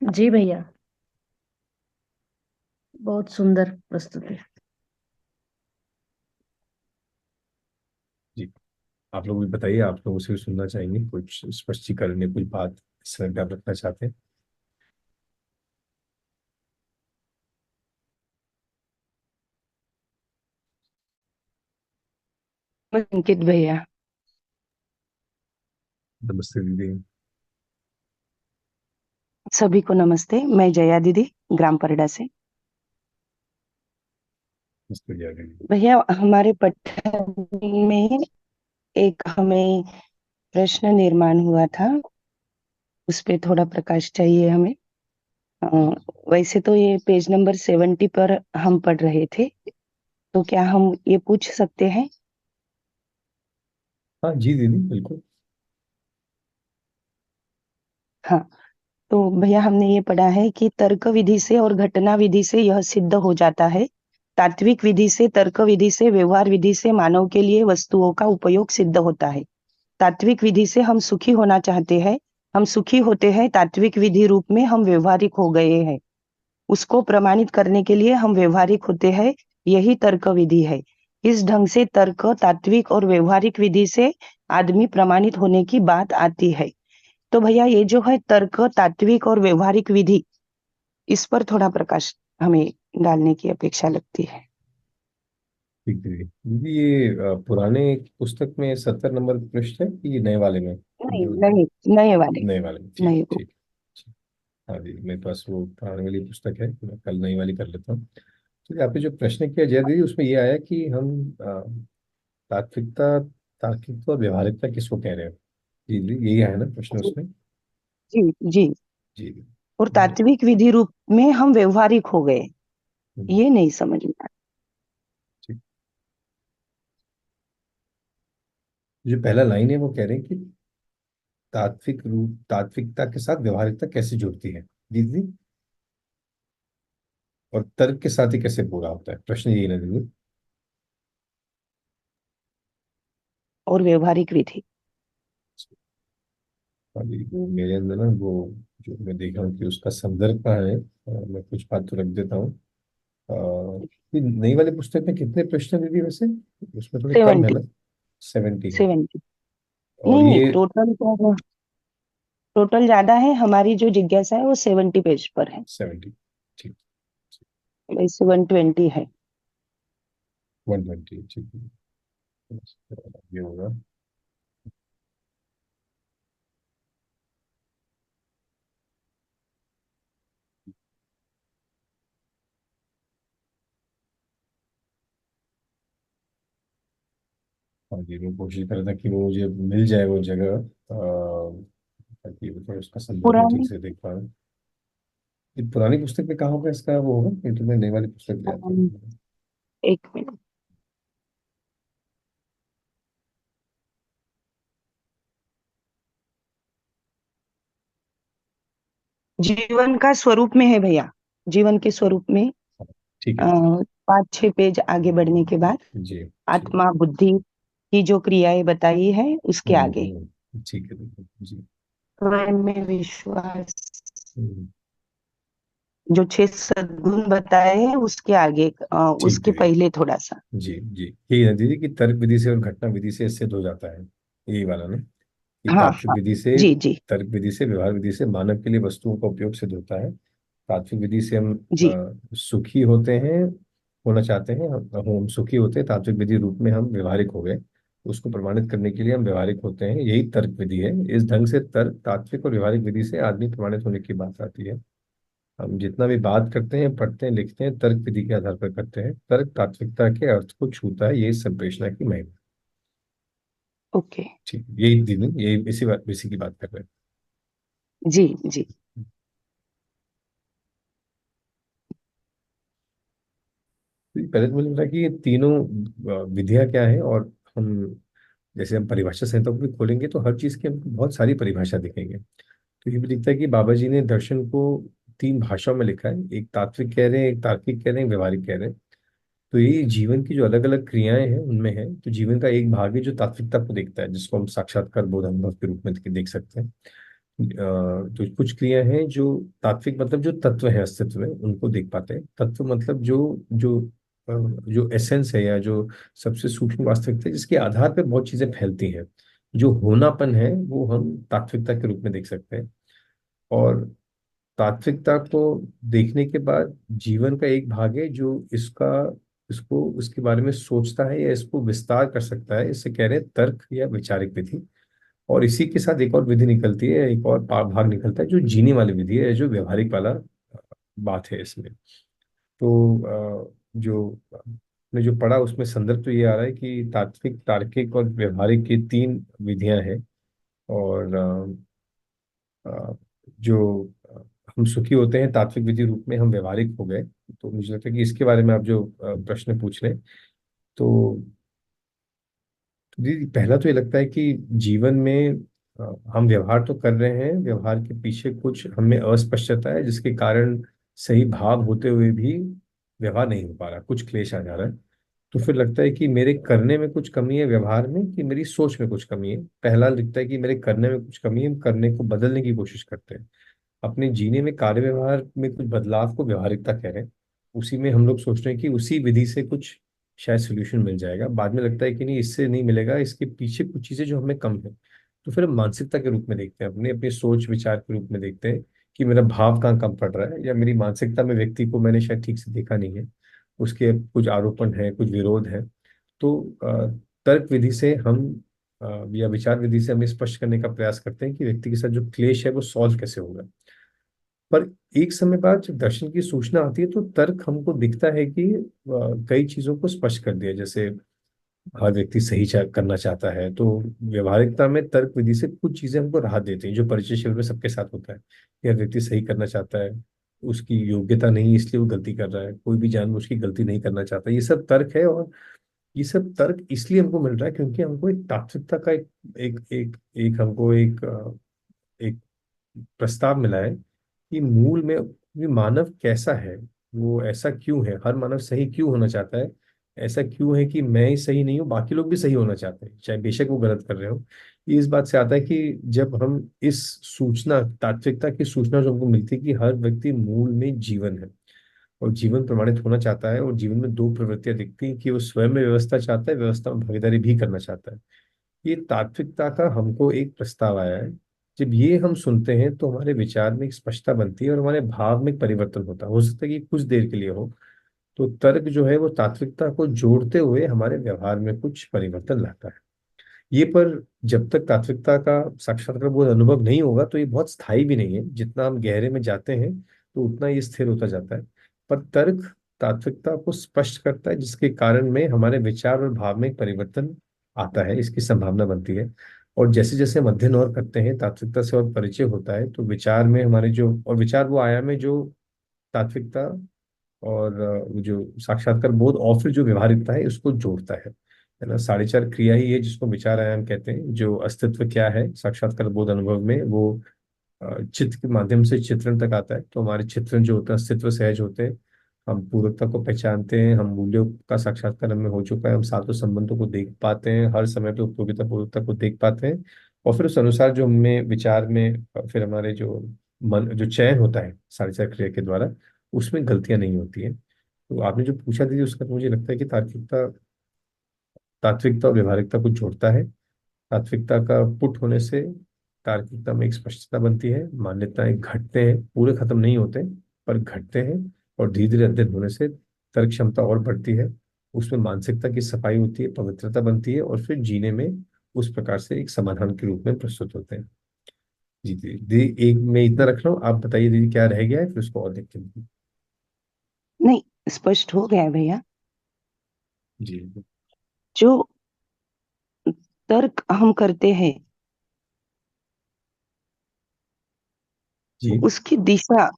जी भैया, बहुत सुंदर प्रस्तुति। जी। आप लोग भी बताइए, आप लोगों से भी सुनना चाहेंगे कुछ स्पष्टीकरण या कोई बात इस तरह का आप रखना चाहते हैं। अंकित भैया। नमस्ते दीदी। सभी को नमस्ते। मैं जया दीदी, ग्राम परडा से। नमस्ते दीदी। भैया, हमारे पठन में एक हमें प्रश्न निर्माण हुआ था, उस पे थोड़ा प्रकाश चाहिए हमें। अ, वैसे तो ये पेज नंबर 70 पर हम पढ़ रहे थे, तो क्या हम ये पूछ सकते हैं? हाँ जी दीदी, बिल्कुल। हाँ, तो भैया हमने ये पढ़ा है कि तर्क विधि से और घटना विधि से यह सिद्ध हो जाता है, तात्विक विधि से, तर्क विधि से, व्यवहार विधि से मानव के लिए वस्तुओं का उपयोग सिद्ध होता है। तात्विक विधि से हम सुखी होना चाहते हैं, हम सुखी होते हैं, तात्विक विधि रूप में हम व्यवहारिक हो गए हैं। उसको प्रमाणित करने के लिए हम व्यवहारिक होते हैं, यही तर्क विधि है। इस ढंग से तर्क, तात्विक और व्यवहारिक विधि से आदमी प्रमाणित होने की बात आती है। तो भैया ये जो है तर्क, तात्विक और व्यवहारिक विधि, इस पर थोड़ा प्रकाश हमें डालने की अपेक्षा लगती है। ठीक दीदी। दीदी ये पुराने पुस्तक में 70 नंबर पृष्ठ है कि ये नए वाले में? नहीं जो नहीं, नए वाले। नए वाले में, ठीक नए को। ठीक। ठीक। हाँ जी, मेरे पास वो पुराने वाली पुस्तक है, मैं कल नई वाली कर लेता हूँ। तो आपने जो प्रश्न किया जय दीदी, उसमें ये आया कि हम तात्विकता, तार्किकता और व्यवहारिकता किसको कह रहे हैं? जी जी, यही है ना प्रश्न जी उसमें? जी जी। जी। और जी। तात्विक विधि रूप में हम व्यवहारिक हो गए, हम्म, ये नहीं समझ में आया। ठीक। जो पहला लाइन है वो कह रहे हैं कि तात्विकता के साथ व्यवहारिकता कैसे जुड़ती है। जी जी। और तर्क के साथ ही कैसे पूरा होता है, प्रश्न यही ना दीदी? और व्यवहारिक विधि। हाँ जी, वो मेरे अंदर ना वो जो मैं देख रहा हूँ कि उसका संदर्भ कहाँ है, मैं कुछ बात तो रख देता हूँ। ये नई वाली पुस्तक में कितने प्रश्न हैं दीदी वैसे? उसमें थोड़े कम है 70। ना? 70 है। 70। और नहीं नहीं, ये टोटल ज्यादा है। हमारी जो जिज्ञासा है वो 70 पेज पर है, 70। ठीक। वैसे 120 है। 120, ठीक है। ये होगा। हाँ जी, मैं कोशिश कर रहा था कि वो मुझे मिल जाए वो जगह, ताकि वो थोड़ा उसका संदर्भ में ठीक पुरानी से देख पाऊँ। ये पुरानी पुस्तक में कहाँ होगा इसका वो होगा, ये तो मैं नई वाली पुस्तक ले आता अम, हूँ। एक मिनट। जीवन का स्वरूप में है भैया। जीवन के स्वरूप में ठीक अ, है। 5-6 पेज आगे बढ़ने के बाद जी। ठीक। आत्मा बुद्धि की जो क्रियाएं बताई है उसके आगे ठीक है, बिल्कुल जी। स्वयं में विश्वास, हम्म, जो 6 सद्गुण बताए हैं उसके आगे ठीक उसके है पहले थोड़ा सा। जी। जी, यही है दीदी कि तर्क विधि से और घटना विधि से सिद्ध हो जाता है, यही वाला ना, कि हाँ तात्विक हाँ। विधि से, जी जी तर्क विधि से, व्यवहार विधि से मानव के लिए वस्तुओं का उपयोग सिद्ध होता है। तात्विक विधि से हम जी सुखी होते हैं, होना चाहते हैं, हम सुखी होते हैं, तात्विक विधि रूप में हम व्यवहारिक हो गए, उसको प्रमाणित करने के लिए हम व्यवहारिक होते हैं, यही तर्क विधि है। इस ढंग से तर्क, तात्विक और व्यवहारिक विधि से आदमी प्रमाणित होने की बात आती है। हम जितना भी बात करते हैं, पढ़ते हैं, लिखते हैं, तर्क विधि के आधार पर करते हैं। तर्क तात्विकता के अर्थ को छूता है, ये संप्रेषणा की महिमा। ओके। ठीक है, यही दिन, यही इसी की बात कर रहे जी जी हैं। तो पहले तो मुझे लगा कि ये तीनों विधियां क्या है, और हम जैसे हम परिभाषा संहिता को भी खोलेंगे तो हर चीज की हमको बहुत सारी परिभाषा दिखेंगे। तो ये भी दिखता है कि बाबा जी ने दर्शन को 3 भाषाओं में लिखा है, एक तात्विक कह रहे हैं, एक तार्किक कह रहे हैं, व्यवहारिक कह रहे हैं। तो ये जीवन की जो अलग अलग क्रियाएं हैं उनमें है, तो जीवन का एक भाग है जो तात्विकता को देखता है, जिसको हम साक्षात्कार बोध अनुभव के रूप में देख सकते हैं। तो कुछ क्रिया हैं जो तात्विक, मतलब जो तत्व है अस्तित्व में उनको देख पाते हैं। तत्व मतलब जो जो अ, जो एसेंस है, या जो सबसे सूक्ष्म वास्तविकता है, जिसके आधार पर बहुत चीजें फैलती हैं, जो होनापन है, वो हम तात्विकता के रूप में देख सकते हैं। और तात्विकता को देखने के बाद जीवन का एक भाग है जो इसको उसके बारे में सोचता है या इसको विस्तार कर सकता है, इसे कह रहे हैं तर्क या वैचारिक विधि। और इसी के साथ एक और विधि निकलती है, एक और भाग निकलता है जो जीने वाली विधि है, जो व्यवहारिक वाला बात है इसमें। तो जो ने जो पढ़ा उसमें संदर्भ तो ये आ रहा है कि तात्विक, तार्किक और व्यवहारिक की 3 विधियां हैं। और अ, जो हम सुखी होते हैं तात्विक विधि रूप में, हम व्यवहारिक हो गए। तो मुझे लगता है कि इसके बारे में आप जो प्रश्न पूछ रहे हैं, तो दीदी पहला तो ये लगता है कि जीवन में हम व्यवहार तो कर रहे हैं, व्यवहार के पीछे कुछ हमें अस्पष्टता है, जिसके कारण सही भाव होते हुए भी व्यवहार नहीं हो पा रहा, कुछ क्लेश आ जा रहा है। तो फिर लगता है कि मेरे करने में कुछ कमी है व्यवहार में, कि मेरी सोच में कुछ कमी है। पहला लगता है कि मेरे करने में कुछ कमी है, हम करने को बदलने की कोशिश करते हैं, अपने जीने में, कार्य व्यवहार में कुछ बदलाव को व्यवहारिकता कह रहे हैं। उसी में हम लोग सोच रहे हैं कि उसी विधि से कुछ शायद सोल्यूशन मिल जाएगा। बाद में लगता है कि नहीं, इससे नहीं मिलेगा, इसके पीछे कुछ चीजें जो हमें कम है। तो फिर हम मानसिकता के रूप में देखते हैं, अपने अपनी सोच विचार के रूप में देखते हैं कि मेरा भाव कहाँ कम पड़ रहा है, या मेरी मानसिकता में व्यक्ति को मैंने शायद ठीक से देखा नहीं है, उसके कुछ आरोपण है, कुछ विरोध है। तो तर्क विधि से हम या विचार विधि से हम स्पष्ट करने का प्रयास करते हैं कि व्यक्ति के साथ जो क्लेश है वो सॉल्व कैसे होगा। पर एक समय बाद जब दर्शन की सूचना आती है तो तर्क हमको दिखता है कि कई चीजों को स्पष्ट कर दिया। जैसे हर व्यक्ति सही करना चाहता है, तो व्यवहारिकता में तर्क विधि से कुछ चीजें हमको राहत देती हैं, जो परिचयशील में सबके साथ होता है कि हर व्यक्ति सही करना चाहता है, उसकी योग्यता नहीं है इसलिए वो गलती कर रहा है, कोई भी जानबूझ के गलती नहीं करना चाहता, ये सब तर्क है। और ये सब तर्क इसलिए हमको मिल रहा है क्योंकि हमको एक तात्विकता का एक एक एक हमको एक प्रस्ताव मिला है कि मूल में ये मानव कैसा है, वो ऐसा क्यों है, हर मानव सही क्यों होना चाहता है, ऐसा क्यों है कि मैं ही सही नहीं हूँ, बाकी लोग भी सही होना चाहते हैं, चाहे बेशक वो गलत कर रहे हो। ये इस बात से आता है कि जब हम इस सूचना, तात्विकता की सूचना जो हमको मिलती है कि हर व्यक्ति मूल में जीवन है, और जीवन प्रमाणित होना चाहता है, और जीवन में 2 प्रवृत्तियां दिखती हैं कि वो स्वयं में व्यवस्था चाहता है, व्यवस्था में भागीदारी भी करना चाहता है। ये तात्विकता का हमको एक प्रस्ताव आया है। जब ये हम सुनते हैं तो हमारे विचार में एक स्पष्टता बनती है, और हमारे भाव में एक परिवर्तन होता है। हो सकता है कि कुछ देर के लिए हो, तो तर्क जो है वो तात्विकता को जोड़ते हुए हमारे व्यवहार में कुछ परिवर्तन लाता है। ये पर जब तक तात्विकता का साक्षात्कार बोध अनुभव नहीं होगा तो ये बहुत स्थायी भी नहीं है। जितना हम गहरे में जाते हैं तो उतना ये स्थिर होता जाता है। पर तर्क तात्विकता को स्पष्ट करता है, जिसके कारण में हमारे विचार और भाव में एक परिवर्तन आता है, इसकी संभावना बनती है। और जैसे जैसे हम अध्ययन और करते हैं, तात्विकता से और परिचय होता है, तो विचार में हमारे जो और विचार वो आयाम है जो तात्विकता और वो जो साक्षात्कार बोध और फिर जो व्यवहारिकता है उसको जोड़ता है ना। साढ़े चार क्रिया ही है जिसको विचार आयाम कहते हैं। जो अस्तित्व क्या है साक्षात्कार बोध अनुभव में, वो चित्त के माध्यम से चित्रण तक आता है। तो हमारे चित्रण जो होता है अस्तित्व सहज होते हैं, हम पूर्वकता को पहचानते हैं, हम मूल्यों का साक्षात्कार हमें हो चुका है, हम सातों संबंधों को देख पाते हैं, हर समय पे उपयोगिता पूर्वकता को देख पाते हैं। और फिर उस अनुसार जो हमें विचार में फिर हमारे जो मन जो चयन होता है साढ़े चार क्रिया के द्वारा, उसमें गलतियां नहीं होती हैं। तो आपने जो पूछा दीदी उसका तो मुझे लगता है कि तात्विकता और व्यवहारिकता को जोड़ता है। तात्विकता का पुट होने से तार्किकता में एक स्पष्टता बनती है, मान्यताएं घटते हैं, पूरे खत्म नहीं होते पर घटते हैं। और धीरे धीरे अध्ययन होने से तर्क क्षमता और बढ़ती है, उसमें मानसिकता की सफाई होती है, पवित्रता बनती है, और फिर जीने में उस प्रकार से एक समाधान के रूप में प्रस्तुत होते हैं। जी दीदी दीदी, एक मैं इतना रख रहा हूँ, आप बताइए दीदी क्या रह गया है, फिर उसको और देखते हैं। नहीं, स्पष्ट हो गया है भैया। जी जो तर्क हम करते हैं जी उसकी दिशा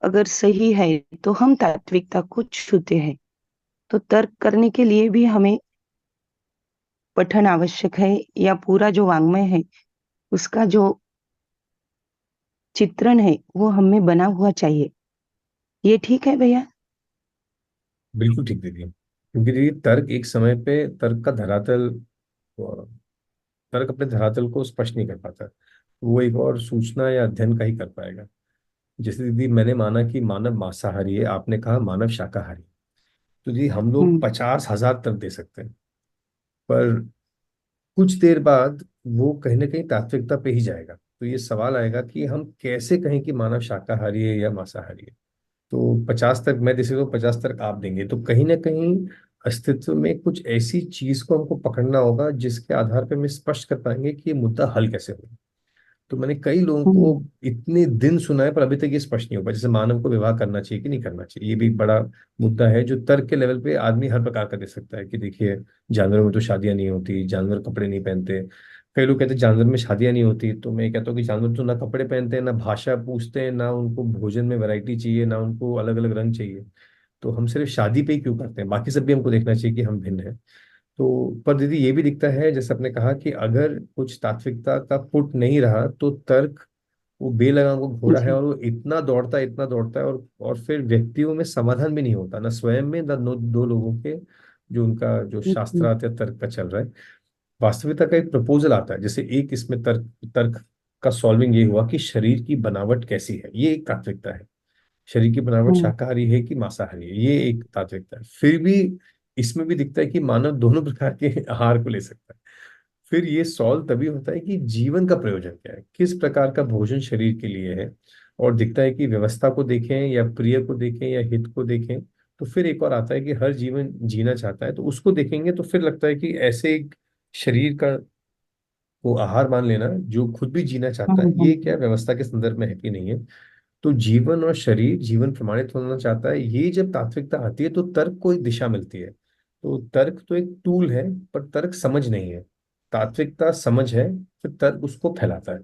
अगर सही है तो हम तात्विकता को छूते हैं। तो तर्क करने के लिए भी हमें पठन आवश्यक है, या पूरा जो वाङ्मय है उसका जो चित्रण है वो हमें बना हुआ चाहिए। ये ठीक है भैया? बिल्कुल ठीक दीदी, क्योंकि दीदी तर्क एक समय पे तर्क का धरातल, तर्क अपने धरातल को स्पष्ट नहीं कर पाता। वो एक और सूचना या अध्ययन का ही कर पाएगा। जैसे दीदी मैंने माना कि मानव मांसाहारी है, आपने कहा मानव शाकाहारी। तो दीदी हम लोग हम्म 50,000 तर्क दे सकते हैं, पर कुछ देर बाद वो कहीं ना कहीं तात्विकता पे ही जाएगा। तो ये सवाल आएगा कि हम कैसे कहें कि मानव शाकाहारी है या मांसाहारी है। तो 50 तक मैं दे सकता हूँ, 50 तक आप देंगे, तो कहीं ना कहीं अस्तित्व में कुछ ऐसी चीज को हमको पकड़ना होगा जिसके आधार पर हम स्पष्ट कर पाएंगे कि ये मुद्दा हल कैसे होगा। तो मैंने कई लोगों हम्म को इतने दिन सुना है पर अभी तक ये स्पष्ट नहीं हो पाया। जैसे मानव को विवाह करना चाहिए कि नहीं करना चाहिए, ये भी एक बड़ा मुद्दा है जो तर्क के लेवल पे आदमी हर प्रकार का दे सकता है कि देखिए जानवरों में तो शादियां नहीं होती, जानवर कपड़े नहीं पहनते। कई लोग कहते हैं जानवर में शादियां नहीं होती, तो मैं कहता हूँ कि जानवर तो ना कपड़े पहनते हैं, ना भाषा पूछते हैं, ना उनको भोजन में वैरायटी चाहिए, ना उनको अलग अलग रंग चाहिए। तो हम सिर्फ शादी पे ही क्यों करते हैं, बाकी सब भी हमको देखना चाहिए कि हम भिन्न हैं। तो पर दीदी ये भी दिखता है, जैसे आपने कहा कि अगर कुछ तात्विकता का पुट नहीं रहा तो तर्क वो बेलगाम को घोड़ा है, जी। और वो इतना दौड़ता है, और फिर व्यक्तियों में समाधान भी नहीं होता, ना स्वयं में ना दो लोगों के जो उनका जो हम्म शास्त्रार्थ या तर्क का चल रहा है। वास्तविकता का एक प्रपोजल आता है, जैसे एक इसमें तर्क तर्क का सॉल्विंग ये हुआ कि शरीर की बनावट कैसी है, ये एक तात्विकता है। शरीर की बनावट हम्म शाकाहारी है कि मांसाहारी है, ये एक तात्विकता है। फिर भी इसमें भी दिखता है कि मानव दोनों प्रकार के आहार को ले सकता है। फिर ये सॉल्व तभी होता है कि जीवन का प्रयोजन क्या है, किस प्रकार का भोजन शरीर के लिए है। और दिखता है कि व्यवस्था को देखें या प्रिय को देखें या हित को देखें। तो फिर एक और आता है कि हर जीवन जीना चाहता है, तो उसको देखेंगे तो फिर लगता है कि ऐसे एक शरीर का वो आहार मान लेना जो खुद भी जीना चाहता है, ये क्या हम्म व्यवस्था के संदर्भ में है कि नहीं है। तो जीवन और शरीर जीवन प्रमाणित होना चाहता है, ये जब तात्विकता आती है तो तर्क को एक दिशा मिलती है। तो तर्क तो एक टूल है, पर तर्क समझ नहीं है। तात्विकता समझ है, फिर तर्क उसको फैलाता है।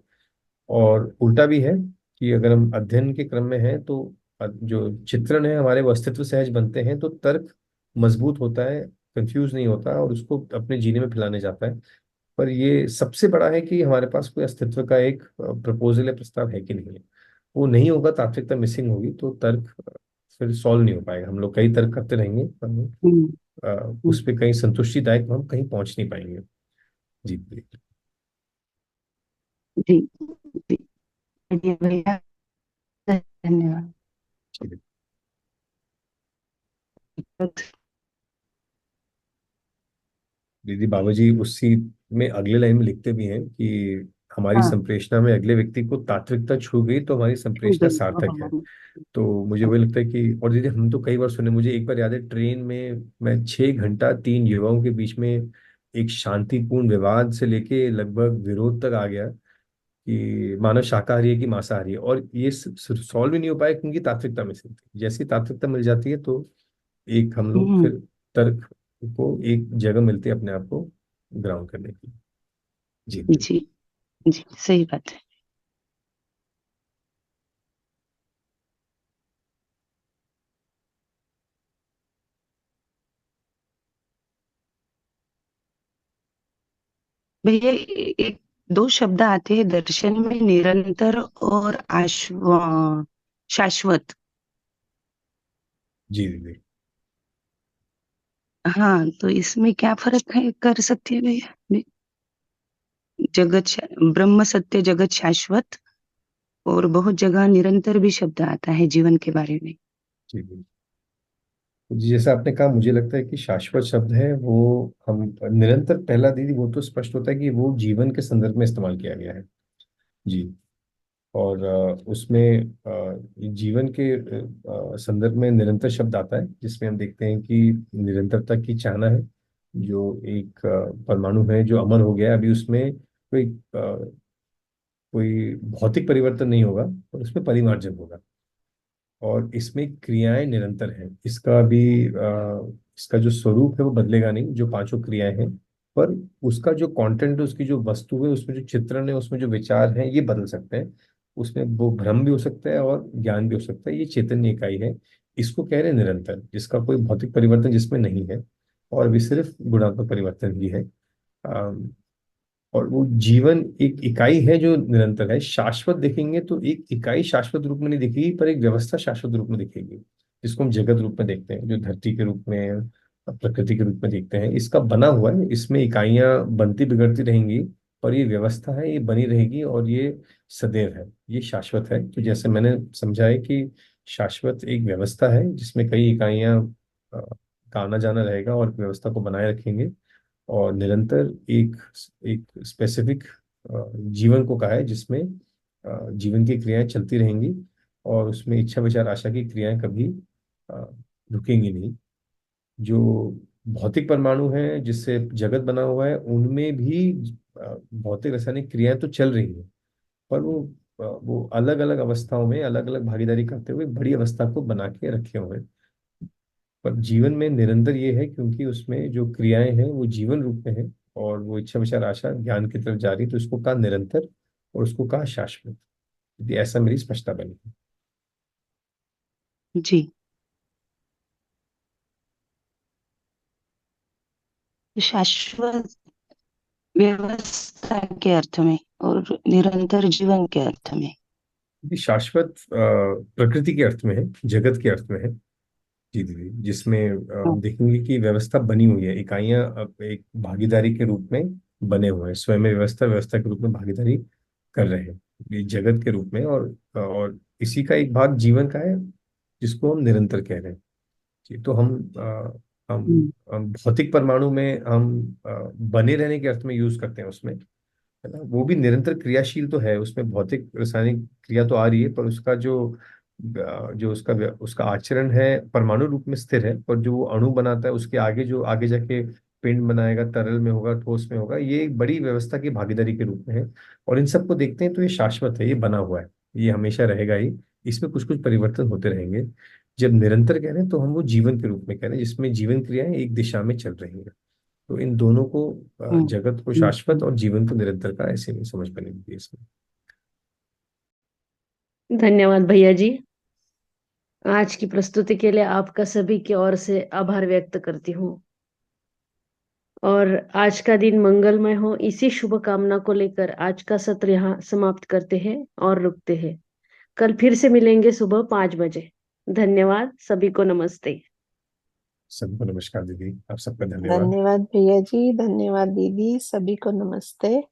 और उल्टा भी है कि अगर हम अध्ययन के क्रम में हैं तो जो चित्रण है हमारे वो अस्तित्व सहज बनते हैं, तो तर्क मजबूत होता है, कंफ्यूज नहीं होता और उसको अपने जीने में फैलाने जाता है। पर ये सबसे बड़ा है कि हमारे पास कोई अस्तित्व का एक प्रपोजल या प्रस्ताव है कि नहीं है। वो नहीं होगा, तात्विकता मिसिंग होगी, तो तर्क फिर सॉल्व नहीं हो पाएगा। हम लोग कई तर्क करते रहेंगे पर हम्म उस पे कहीं संतुष्टिदायक हम कहीं पहुंच नहीं पाएंगे। जी जी जी जी जी भैया, धन्यवाद। जी। दीदी बाबा जी उसी में अगले लाइन में लिखते भी हैं कि हमारी हाँ संप्रेषणा में अगले व्यक्ति को तात्विकता छू गई तो हमारी छू संप्रेषणा गई। सार्थक है। हाँ, तो मुझे वही लगता है कि, और दीदी हम तो कई बार सुने, मुझे एक बार याद है ट्रेन में मैं 6 घंटा 3 युवाओं के बीच में एक शांतिपूर्ण विवाद से लेके लगभग विरोध तक आ गया कि मानव शाकाहारी है कि मांसाहारी है, और ये सॉल्व ही नहीं हो पाया क्योंकि तात्विकता मिस थी। जैसी तात्विकता मिल जाती है तो एक हम लोग हम्म, फिर तर्क को एक जगह मिलती है अपने आप को ग्राउंड करने की। जी जी। जी जी, सही बात है। भैया एक दो शब्द आते हैं दर्शन में, निरंतर और शाश्वत। जी दीदी। हाँ, तो इसमें क्या फर्क है, कर सकते हैं भैया? ब्रह्म सत्य जगत शाश्वत, और बहुत जगह निरंतर भी शब्द आता है जीवन के बारे में। जी दीदी। जी, जैसा आपने कहा, मुझे लगता है कि शाश्वत शब्द है वो, हम निरंतर, पहला दीदी वो तो स्पष्ट होता है कि वो जीवन के संदर्भ में इस्तेमाल किया गया है। जी। और उसमें जीवन के संदर्भ में निरंतर शब्द आता है, जिसमें हम देखते हैं कि निरंतरता की चाहना है। जो एक परमाणु है जो अमर हो गया है, अभी उसमें कोई भौतिक परिवर्तन नहीं होगा, और उसमें परिमार्जन होगा। और इसमें क्रियाएं निरंतर हैं, इसका भी इसका जो स्वरूप है वो बदलेगा नहीं, जो पांचों क्रियाएं हैं। पर उसका जो कंटेंट है, उसकी जो वस्तु है, उसमें जो चित्रण है, उसमें जो विचार हैं, ये बदल सकते हैं। उसमें वो भ्रम भी हो सकता है और ज्ञान भी हो सकता है। ये चैतन्य इकाई है, इसको कह रहे हैं निरंतर, जिसका कोई भौतिक परिवर्तन जिसमें नहीं है, और अभी सिर्फ गुणात्मक परिवर्तन ही है। और वो जीवन एक इकाई है जो निरंतर है। शाश्वत देखेंगे तो एक इकाई शाश्वत रूप में नहीं दिखेगी, पर एक व्यवस्था शाश्वत रूप में दिखेगी, जिसको हम जगत रूप में देखते हैं, जो धरती के रूप में, प्रकृति के रूप में देखते हैं। इसका बना हुआ है, इसमें इकाइयां बनती बिगड़ती रहेंगी, पर ये व्यवस्था है, ये बनी रहेगी, और ये सदैव है, ये शाश्वत है। तो जैसे मैंने समझा है कि शाश्वत एक व्यवस्था है जिसमें कई इकाइयां का आना जाना रहेगा और व्यवस्था को बनाए रखेंगे। और निरंतर एक एक स्पेसिफिक जीवन को कहा है, जिसमें जीवन की क्रियाएं चलती रहेंगी, और उसमें इच्छा विचार आशा की क्रियाएं कभी अ, रुकेंगी नहीं। जो भौतिक परमाणु हैं जिससे जगत बना हुआ है, उनमें भी भौतिक रासायनिक क्रियाएं तो चल रही हैं, पर वो अलग अलग अवस्थाओं में अलग अलग भागीदारी करते हुए बड़ी अवस्था को बना के रखे हुए हैं। पर जीवन में निरंतर ये है क्योंकि उसमें जो क्रियाएं हैं वो जीवन रूप में है, और वो इच्छा विचार आशा ज्ञान की तरफ जा रही, तो इसको कहा निरंतर और उसको कहा शाश्वत। यदि ऐसा मेरी स्पष्टता बनी है। जी, शाश्वत व्यवस्था के अर्थ में और निरंतर जीवन के अर्थ में। ये शाश्वत प्रकृति के अर्थ में है, जगत के अर्थ में है। जी दीदी, जिसमें हाँ, हम देखेंगे कि व्यवस्था बनी हुई है, इकाइयां अब एक भागीदारी के रूप में बने हुए हैं, स्वयं में व्यवस्था व्यवस्था के रूप में भागीदारी कर रहे हैं, ये जगत के रूप में। और इसी का एक भाग जीवन का है, जिसको हम निरंतर कह रहे हैं। जी, तो हम भौतिक परमाणु में हम बने रहने के अर्थ में यूज करते हैं उसमें, है ना। वो भी निरंतर क्रियाशील तो है, उसमें भौतिक रासायनिक क्रिया तो आ रही है, पर उसका जो उसका आचरण है परमाणु रूप में स्थिर है। पर जो वो अणु बनाता है, उसके आगे जो आगे जाके पिंड बनाएगा, तरल में होगा, ठोस में होगा, ये एक बड़ी व्यवस्था की भागीदारी के रूप में है। और इन सबको देखते हैं तो ये शाश्वत है, ये बना हुआ है, ये हमेशा रहेगा ही। इसमें कुछ कुछ परिवर्तन होते रहेंगे। जब निरंतर कह रहे हैं तो हम वो जीवन के रूप में कह रहे हैं, जिसमें जीवन क्रियाएं एक दिशा में चल रही है। तो इन दोनों को, हम्म, जगत को हम्म, शाश्वत और जीवन को निरंतर का, ऐसे नहीं समझ बनेगी इसमें। धन्यवाद भैया जी। आज की प्रस्तुति के लिए आपका सभी की ओर से आभार व्यक्त करती हूँ। और आज का दिन मंगलमय हो, इसी शुभ कामना को लेकर आज का सत्र यहाँ समाप्त करते हैं और रुकते हैं। कल फिर से मिलेंगे सुबह 5 बजे। धन्यवाद, सभी को नमस्ते। सबको नमस्कार दीदी, आप सबका धन्यवाद। धन्यवाद भैया जी, धन्यवाद दीदी, सभी को नमस्ते।